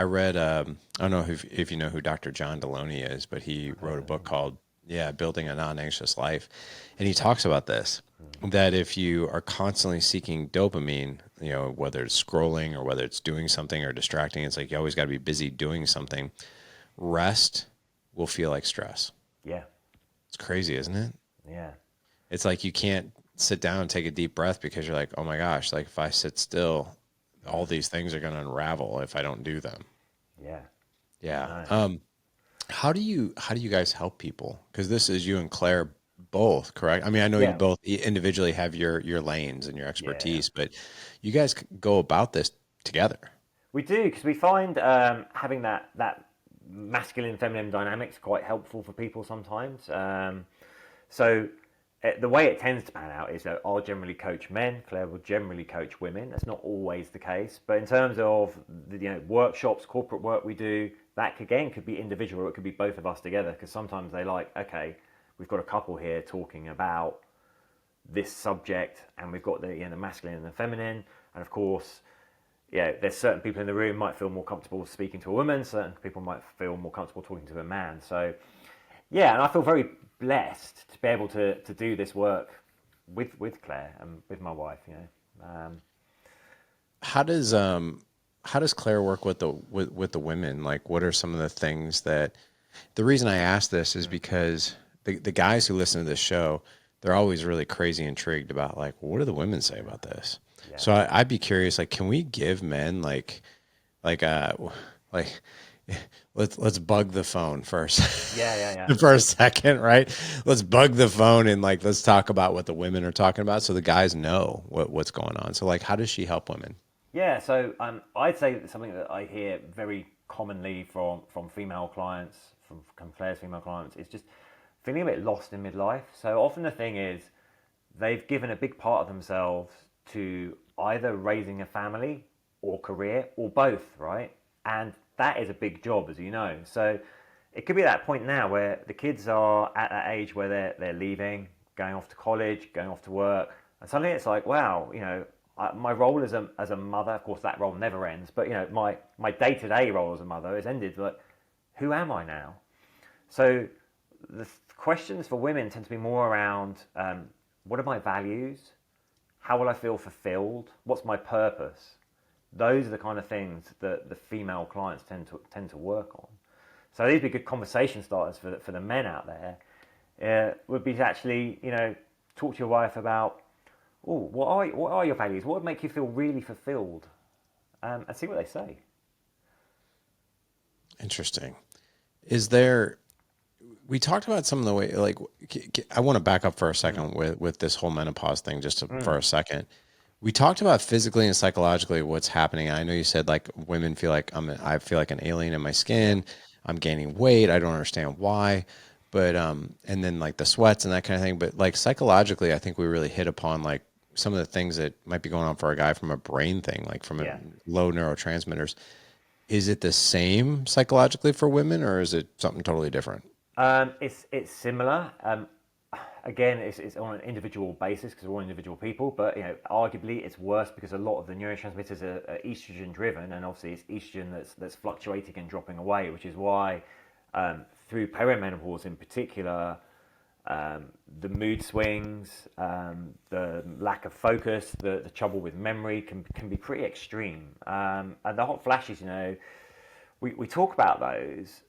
read, I don't know if you know who Dr. John Deloney is, but he wrote a book called, yeah, Building a Non-Anxious Life. And he talks about this, that if you are constantly seeking dopamine, whether it's scrolling or whether it's doing something or distracting, it's like you always got to be busy doing something. Rest will feel like stress. Yeah, It's crazy, isn't it? yeah, It's like you can't sit down and take a deep breath because you're like, oh my gosh, like if I sit still, all these things are going to unravel if I don't do them. yeah. Yeah. No. How do you guys help people? Because this is you and Claire both, correct? I mean, I know you Yeah, both individually have your lanes and your yeah. expertise, but you guys go about this together. We do, because we find having that masculine feminine dynamics quite helpful for people sometimes. So the way it tends to pan out is that I'll generally coach men, Claire will generally coach women. That's not always the case, but in terms of the workshops, corporate work we do, that again could be individual, or it could be both of us together. Because sometimes they like, okay, we've got a couple here talking about this subject, and we've got the masculine and the feminine, and of course, there's certain people in the room might feel more comfortable speaking to a woman, certain people might feel more comfortable talking to a man. So yeah, and I feel very blessed to be able to do this work with Claire and with my wife. How does Claire work with the women? Like, what are some of the things that the reason I ask this is because the guys who listen to this show, they're always really crazy intrigued about like, what do the women say about this? Yeah, So I'd be curious, like, can we give men like like let's bug the phone first yeah, yeah, yeah. for a second, right? Let's bug the phone and like let's talk about what the women are talking about so the guys know what's going on. So like, how does she help women? Yeah, so I'd say that something that I hear very commonly from female clients, from Claire's female clients, is just feeling a bit lost in midlife. So often the thing is, they've given a big part of themselves to either raising a family or career or both, right? And that is a big job, as you know. So it could be that point now where the kids are at that age where they're leaving, going off to college, going off to work, and suddenly it's like, wow, my role as a mother, of course, that role never ends, but my day to day role as a mother has ended. But who am I now? So the questions for women tend to be more around what are my values? How will I feel fulfilled? What's my purpose? Those are the kind of things that the female clients tend to work on. So these would be good conversation starters for the men out there. Would be to actually talk to your wife about, oh, what are your values? What would make you feel really fulfilled? And see what they say. Interesting. Is there we talked about some of the way like I want to back up for a second with this whole menopause thing for a second. We talked about physically and psychologically what's happening. I know you said like women feel like I feel like an alien in my skin. I'm gaining weight. I don't understand why. But and then like the sweats and that kind of thing. But like psychologically, I think we really hit upon like some of the things that might be going on for a guy from a brain thing, like from a Yeah. low neurotransmitters. Is it the same psychologically for women, or is it something totally different? It's similar. Again, it's on an individual basis because we're all individual people. But arguably, it's worse because a lot of the neurotransmitters are estrogen driven, and obviously, it's estrogen that's fluctuating and dropping away, which is why through perimenopause in particular, the mood swings, the lack of focus, the trouble with memory can be pretty extreme. And the hot flashes, we talk about those.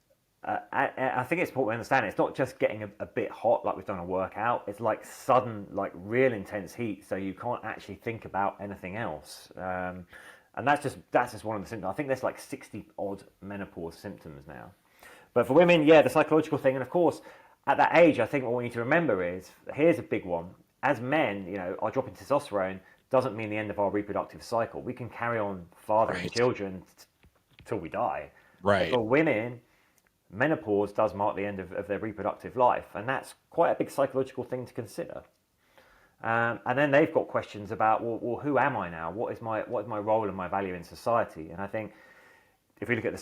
I think it's important to understand it's not just getting a bit hot like we've done a workout. It's like sudden, like real intense heat, so you can't actually think about anything else. And that's just one of the symptoms. I think there's like 60 odd menopause symptoms now. But for women, yeah, the psychological thing, and of course, at that age, I think what we need to remember is here's a big one. As men, our drop in testosterone doesn't mean the end of our reproductive cycle. We can carry on fathering Right. children till we die. But Right. for women, menopause does mark the end of their reproductive life, and that's quite a big psychological thing to consider. And then they've got questions about, well, who am I now? What is my role and my value in society? And I think if we look at the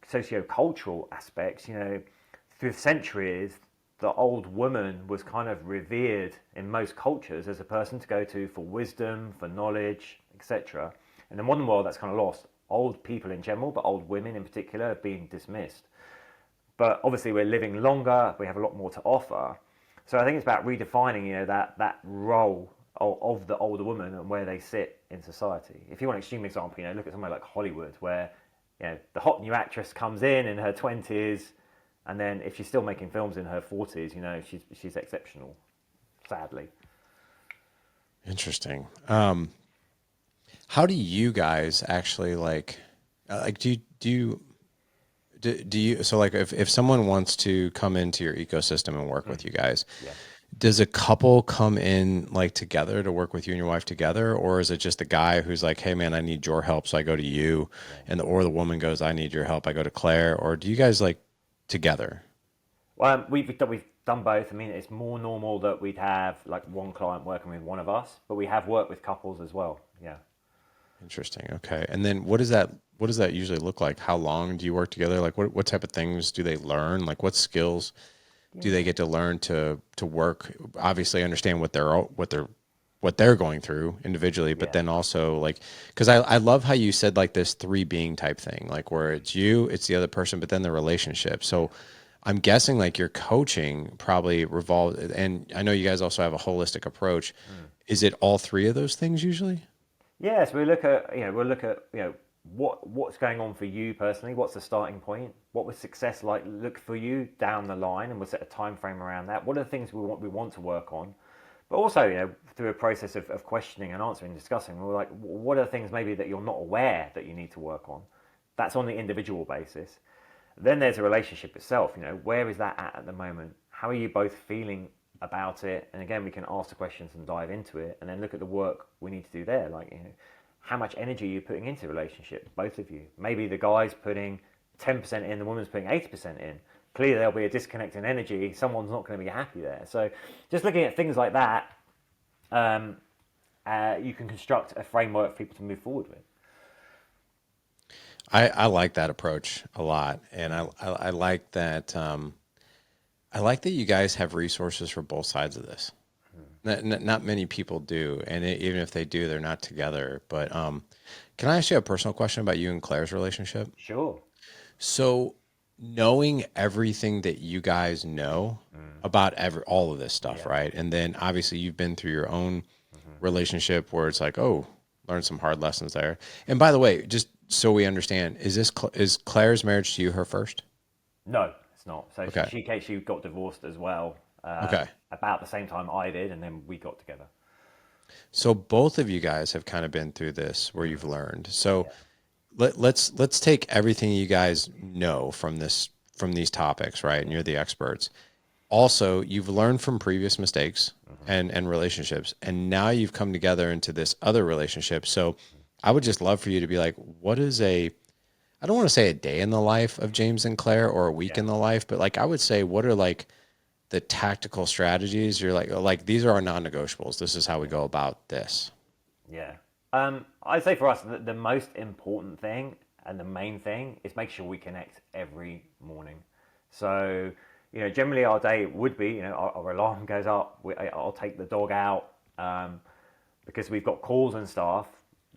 socio-cultural aspects, through centuries, the old woman was kind of revered in most cultures as a person to go to for wisdom, for knowledge, etc. In the modern world, that's kind of lost. Old people in general, but old women in particular, have been dismissed. But obviously, we're living longer. We have a lot more to offer. So I think it's about redefining, that role of the older woman and where they sit in society. If you want an extreme example, look at somewhere like Hollywood, where the hot new actress comes in her 20s, and then if she's still making films in her 40s, she's exceptional, sadly. Interesting. How do you guys actually do you so like if someone wants to come into your ecosystem and work with you guys, Yeah. does a couple come in like together to work with you and your wife together, or is it just the guy who's like, hey man, I need your help, so I go to you, and or the woman goes, I need your help, I go to Claire, or do you guys like together? Well, we've done both. I mean, it's more normal that we'd have like one client working with one of us, but we have worked with couples as well. Yeah. Interesting. Okay. And then what does that usually look like? How long do you work together? Like what type of things do they learn? Like what skills do they get to learn to work? Obviously understand what they're going through individually, but Yeah. then also like, because I love how you said like this three being type thing, like where it's you, it's the other person, but then the relationship. So I'm guessing like your coaching probably revolves, and I know you guys also have a holistic approach. Is it all three of those things usually? Yes, we'll look at what's going on for you personally. What's the starting point? What would success like look for you down the line, and we'll set a time frame around that. What are the things we want to work on? But also, through a process of questioning and answering, discussing, we're like, what are the things maybe that you're not aware that you need to work on? That's on the individual basis. Then there's a relationship itself. Where is that at the moment? How are you both feeling about it? And again, we can ask the questions and dive into it, and then look at the work we need to do there. Like, how much energy are you putting into the relationship, both of you? Maybe the guy's putting 10% in, the woman's putting 80% in. Clearly, there'll be a disconnect in energy. Someone's not going to be happy there. So, just looking at things like that, you can construct a framework for people to move forward with. I like that approach a lot, and I like that. I like that you guys have resources for both sides of this. Not many people do, and even if they do, they're not together. But can I ask you a personal question about you and Claire's relationship? Sure. So, knowing everything that you guys know about all of this stuff, Yeah. right? And then obviously you've been through your own relationship where it's like, oh, learn some hard lessons there. And by the way, just so we understand, is Claire's marriage to you her first? No, it's not. So Okay. she got divorced as well, Okay. about the same time I did, and then we got together. So both of you guys have kind of been through this where you've learned. So Yeah. let's take everything you guys know from these topics, right? And you're the experts. Also, you've learned from previous mistakes and relationships, and now you've come together into this other relationship. So I would just love for you to be like, what is I don't want to say a day in the life of James and Claire or a week Yeah. in the life, but like I would say, what are like the tactical strategies? You're like these are our non-negotiables. This is how we go about this. Yeah. I'd say for us, the most important thing and the main thing is make sure we connect every morning. So, generally our day would be, our alarm goes up, I'll take the dog out, because we've got calls and stuff.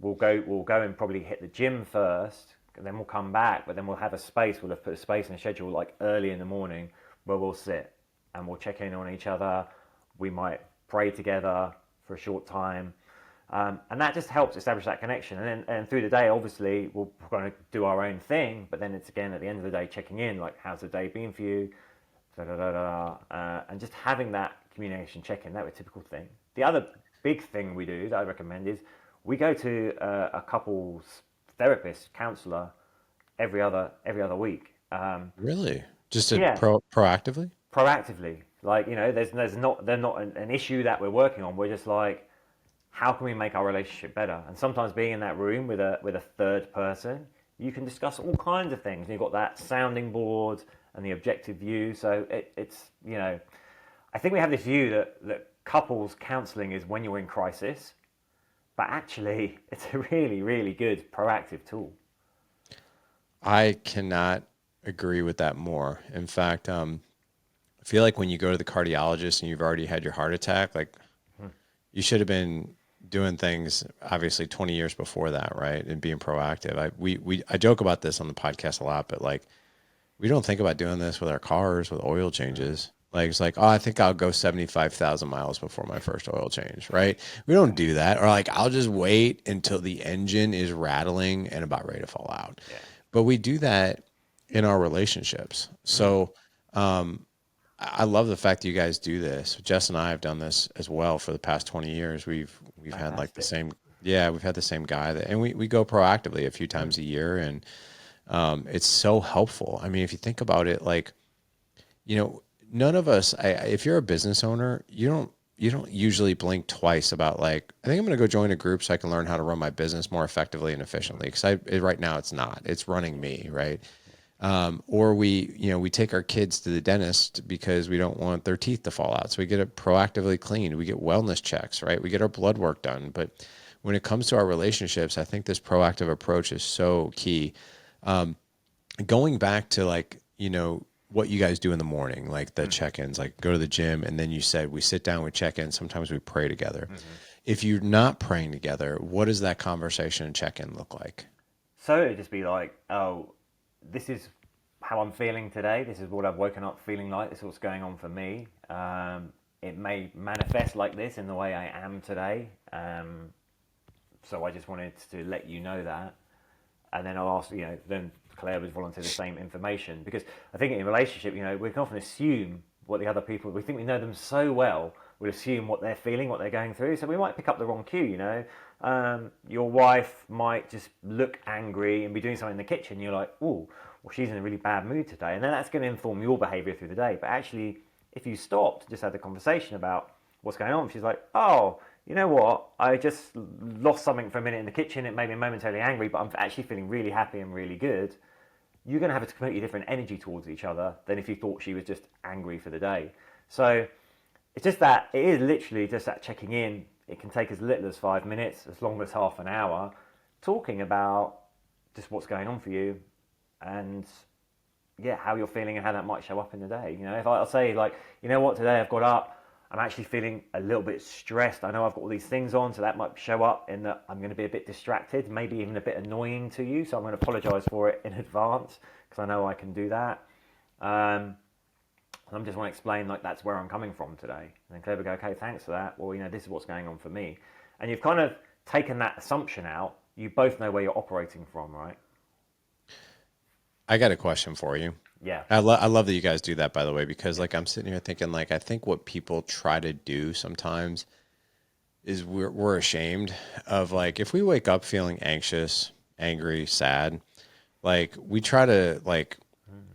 We'll go and probably hit the gym first, and then we'll come back, but then we'll have a space. We'll have put a space in a schedule like early in the morning where we'll sit and we'll check in on each other. We might pray together for a short time. And that just helps establish that connection. And through the day, obviously, we're going to do our own thing. But then it's again at the end of the day checking in, like how's the day been for you, da, da, da, da, and just having that communication check-in. That was a typical thing. The other big thing we do that I recommend is we go to a couples therapist, counselor every other week. Really? Just to Yeah, proactively? proactively. Like there's not they're not an issue that we're working on. We're just like, how can we make our relationship better? And sometimes being in that room with a third person, you can discuss all kinds of things. You've got that sounding board and the objective view. So it's I think we have this view that couples counselling is when you're in crisis, but actually it's a really really good proactive tool. I cannot agree with that more. In fact, I feel like when you go to the cardiologist and you've already had your heart attack, like you should have been doing things obviously 20 years before that, right? And being proactive. I joke about this on the podcast a lot, but like we don't think about doing this with our cars with oil changes. Like it's like, oh, I think I'll go 75,000 miles before my first oil change, right? We don't do that. Or like I'll just wait until the engine is rattling and about ready to fall out. Yeah. But we do that in our relationships. So I love the fact that you guys do this. Jess and I have done this as well for the past 20 years. We've had like the Fantastic. same, yeah, we've had the same guy that, and we go proactively a few times a year, and it's so helpful. I mean, if you think about it, like, none of us, if you're a business owner, you don't usually blink twice about like, I think I'm going to go join a group so I can learn how to run my business more effectively and efficiently. Because right now it's not, it's running me, right? Or we take our kids to the dentist because we don't want their teeth to fall out. So we get it proactively cleaned. We get wellness checks, right? We get our blood work done. But when it comes to our relationships, I think this proactive approach is so key. Going back to like, what you guys do in the morning, like the check-ins, like go to the gym. And then you said we sit down, we check in. Sometimes we pray together. If you're not praying together, what does that conversation and check-in look like? So it'd just be like, oh, this is how I'm feeling today. This is what I've woken up feeling like. This is what's going on for me. It may manifest like this in the way I am today. So I just wanted to let you know that. And then I'll ask, then Claire would volunteer the same information. Because I think in a relationship, we can often assume what the other people, we think we know them so well, we'll assume what they're feeling, what they're going through. So we might pick up the wrong cue. Your wife might just look angry and be doing something in the kitchen. You're like, oh, well, she's in a really bad mood today. And then that's going to inform your behavior through the day. But actually, if you stopped, just had the conversation about what's going on, she's like, oh, you know what? I just lost something for a minute in the kitchen. It made me momentarily angry, but I'm actually feeling really happy and really good. You're going to have a completely different energy towards each other than if you thought she was just angry for the day. So it's just that, it is literally just that checking in. It can take as little as 5 minutes, as long as half an hour, talking about just what's going on for you and yeah, how you're feeling and how that might show up in the day. If I'll say like, you know what, today I've got up, I'm actually feeling a little bit stressed. I know I've got all these things on, so that might show up in that I'm going to be a bit distracted, maybe even a bit annoying to you. So I'm going to apologize for it in advance because I know I can do that. And I just want to explain like that's where I'm coming from today. And then Claire would go, okay, thanks for that. Well, this is what's going on for me. And you've kind of taken that assumption out. You both know where you're operating from, right? I got a question for you. Yeah. I love that you guys do that, by the way, because like I'm sitting here thinking like I think what people try to do sometimes is we're ashamed of like if we wake up feeling anxious, angry, sad, like we try to like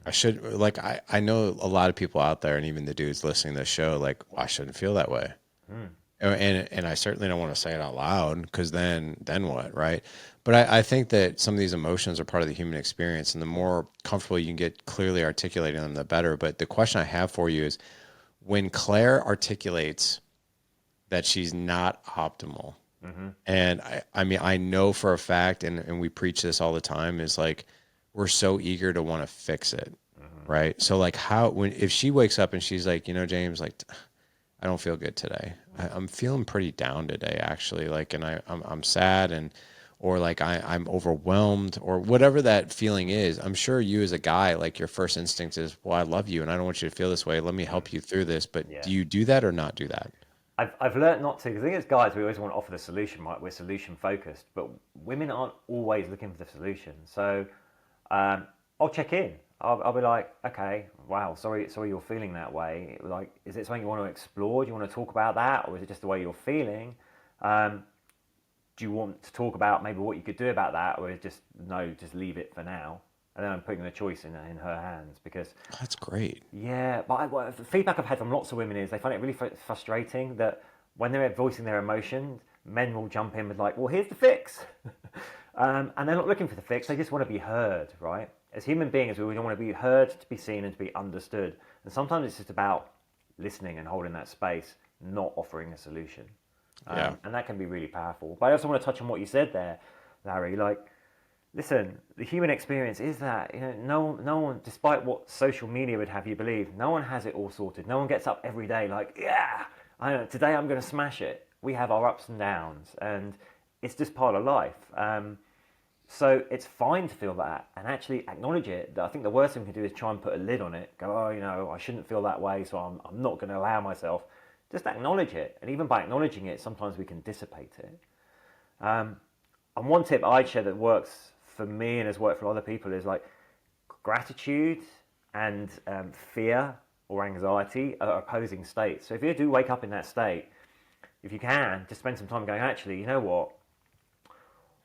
I know a lot of people out there and even the dudes listening to this show like well, I shouldn't feel that way. And I certainly don't want to say it out loud because then what, right? But I think that some of these emotions are part of the human experience, and the more comfortable you can get clearly articulating them, the better. But the question I have for you is, when Claire articulates that she's not optimal, and I mean I know for a fact, and we preach this all the time, is like we're so eager to want to fix it, right? So like if she wakes up and she's like, James, like I don't feel good today. I'm feeling pretty down today, actually. Like, and I'm sad or like I'm overwhelmed or whatever that feeling is. I'm sure you as a guy, like your first instinct is, well, I love you and I don't want you to feel this way. Let me help you through this. But Yeah. do you do that or not do that? I've learned not to, because I think as guys we always want to offer the solution, right? We're solution focused, but women aren't always looking for the solution. So I'll check in. I'll be like, okay, wow, sorry you're feeling that way. Like, is it something you want to explore? Do you want to talk about that, or is it just the way you're feeling? Do you want to talk about maybe what you could do about that, or is it just no, just leave it for now? And then I'm putting the choice in her hands because That's great. yeah, but the feedback I've had from lots of women is they find it really frustrating that when they're voicing their emotions, men will jump in with like, "Well, here's the fix," and they're not looking for the fix. They just want to be heard, right? As human beings, we want to be heard, to be seen, and to be understood. And sometimes it's just about listening and holding that space, not offering a solution. Yeah. And that can be really powerful. But I also want to touch on what you said there, Larry. Like, listen, the human experience is that no one, despite what social media would have you believe, no one has it all sorted. No one gets up every day like, yeah, today I'm going to smash it. We have our ups and downs, and it's just part of life. So it's fine to feel that and actually acknowledge it. I think the worst thing we can do is try and put a lid on it. Go, oh, I shouldn't feel that way, so I'm not going to allow myself. Just acknowledge it, and even by acknowledging it, sometimes we can dissipate it. And one tip I'd share that works for me and has worked for other people is like gratitude and fear or anxiety are opposing states. So if you do wake up in that state, if you can, just spend some time going, actually, you know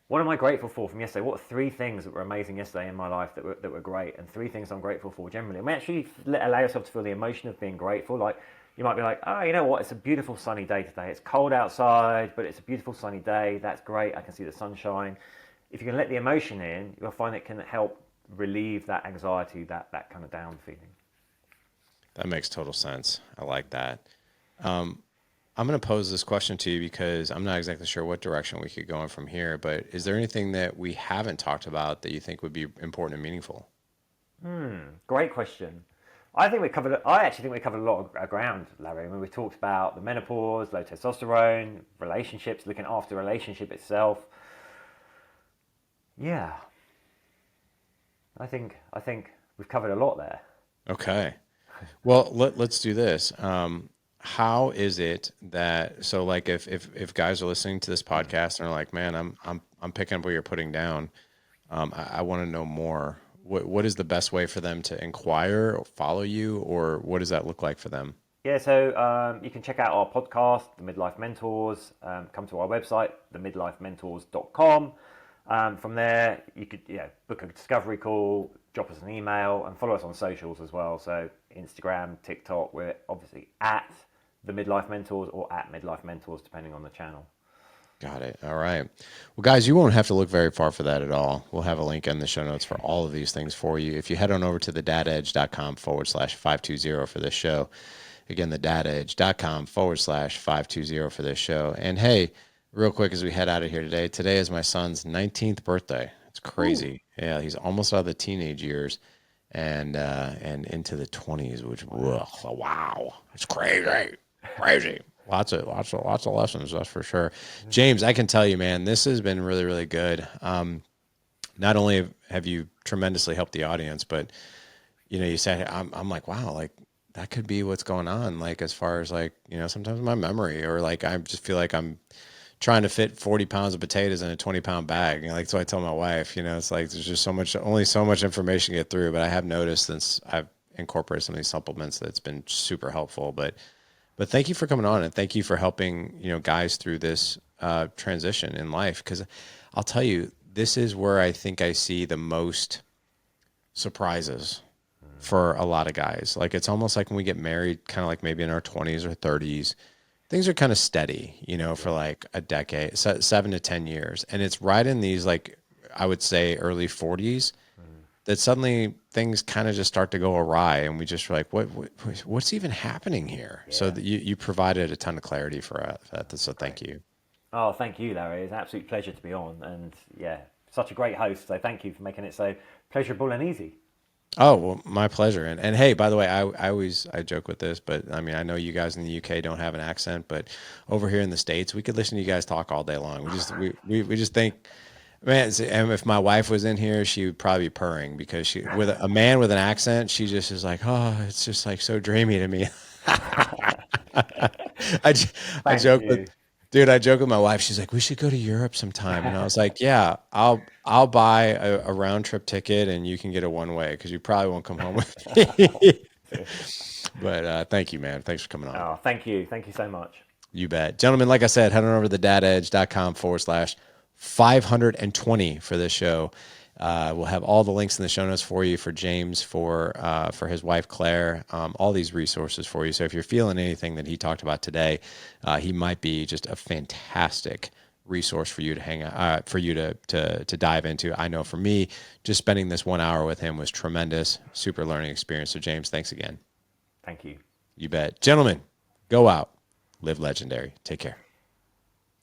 what am I grateful for from yesterday? What are 3 things that were amazing yesterday in my life that were great, and 3 things I'm grateful for generally? And actually allow yourself to feel the emotion of being grateful. Like, you might be like, oh, you know what? It's a beautiful sunny day today. It's cold outside, but it's a beautiful sunny day. That's great. I can see the sunshine. If you can let the emotion in, you'll find it can help relieve that anxiety, that kind of down feeling. That makes total sense. I like that. I'm going to pose this question to you because I'm not exactly sure what direction we could go in from here, but is there anything that we haven't talked about that you think would be important and meaningful? Great question. I actually think we covered a lot of ground, Larry. I mean, we talked about the menopause, low testosterone, relationships, looking after the relationship itself. Yeah, I think we've covered a lot there. Okay. Well, let's do this. How is it that, so like if guys are listening to this podcast and are like, man, I'm picking up what you're putting down. I want to know more. What is the best way for them to inquire or follow you, or what does that look like for them? Yeah, so you can check out our podcast, The Midlife Mentors. Come to our website, themidlifementors.com. From there, you could book a discovery call, drop us an email, and follow us on socials as well. So Instagram, TikTok, we're obviously at The Midlife Mentors or at Midlife Mentors, depending on the channel. Got it. All right. Well, guys, you won't have to look very far for that at all. We'll have a link in the show notes for all of these things for you. If you head on over to thedadedge.com/520 for this show. Again, thedadedge.com/520 for this show. And hey, real quick as we head out of here today is my son's 19th birthday. It's crazy. Ooh. Yeah, he's almost out of the teenage years and into the 20s, which wow. It's crazy. Crazy. Lots of lessons, that's for sure. James, I can tell you, man, this has been really, really good. Not only have you tremendously helped the audience, but you said I'm like, wow, like that could be what's going on. Like as far as like sometimes my memory, or like I just feel like I'm trying to fit 40 pounds of potatoes in a 20-pound bag. Like so, I tell my wife, it's like there's just only so much information to get through. But I have noticed since I've incorporated some of these supplements that it's been super helpful. But thank you for coming on, and thank you for helping, guys through this transition in life. Because I'll tell you, this is where I think I see the most surprises for a lot of guys. Like it's almost like when we get married, kind of like maybe in our 20s or 30s, things are kind of steady, for like a decade, 7 to 10 years. And it's right in these, like, I would say early 40s, that suddenly things kind of just start to go awry, and we just like, what's even happening here? Yeah. So that you provided a ton of clarity for that. So thank you. Oh, thank you, Larry. It's an absolute pleasure to be on, and such a great host. So thank you for making it so pleasurable and easy. Oh, well, my pleasure. And hey, by the way, I joke with this, but I mean, I know you guys in the UK don't have an accent, but over here in the States, we could listen to you guys talk all day long. We just think, man, and if my wife was in here, she would probably be purring, because with a man with an accent, she just is like, oh, it's just like so dreamy to me. I Thank joke with, you. dude, I joke with my wife. She's like, we should go to Europe sometime. And I was like, yeah, I'll buy a round trip ticket and you can get a one way because you probably won't come home with me. But thank you, man. Thanks for coming on. Oh, thank you. Thank you so much. You bet. Gentlemen, like I said, head on over to thedadedge.com/520 for this show. We'll have all the links in the show notes for you, for James, for his wife, Claire, all these resources for you. So if you're feeling anything that he talked about today, he might be just a fantastic resource for you to hang out, for you to dive into. I know for me, just spending this 1 hour with him was tremendous, super learning experience. So James, thanks again. Thank you. You bet. Gentlemen, go out. Live legendary. Take care.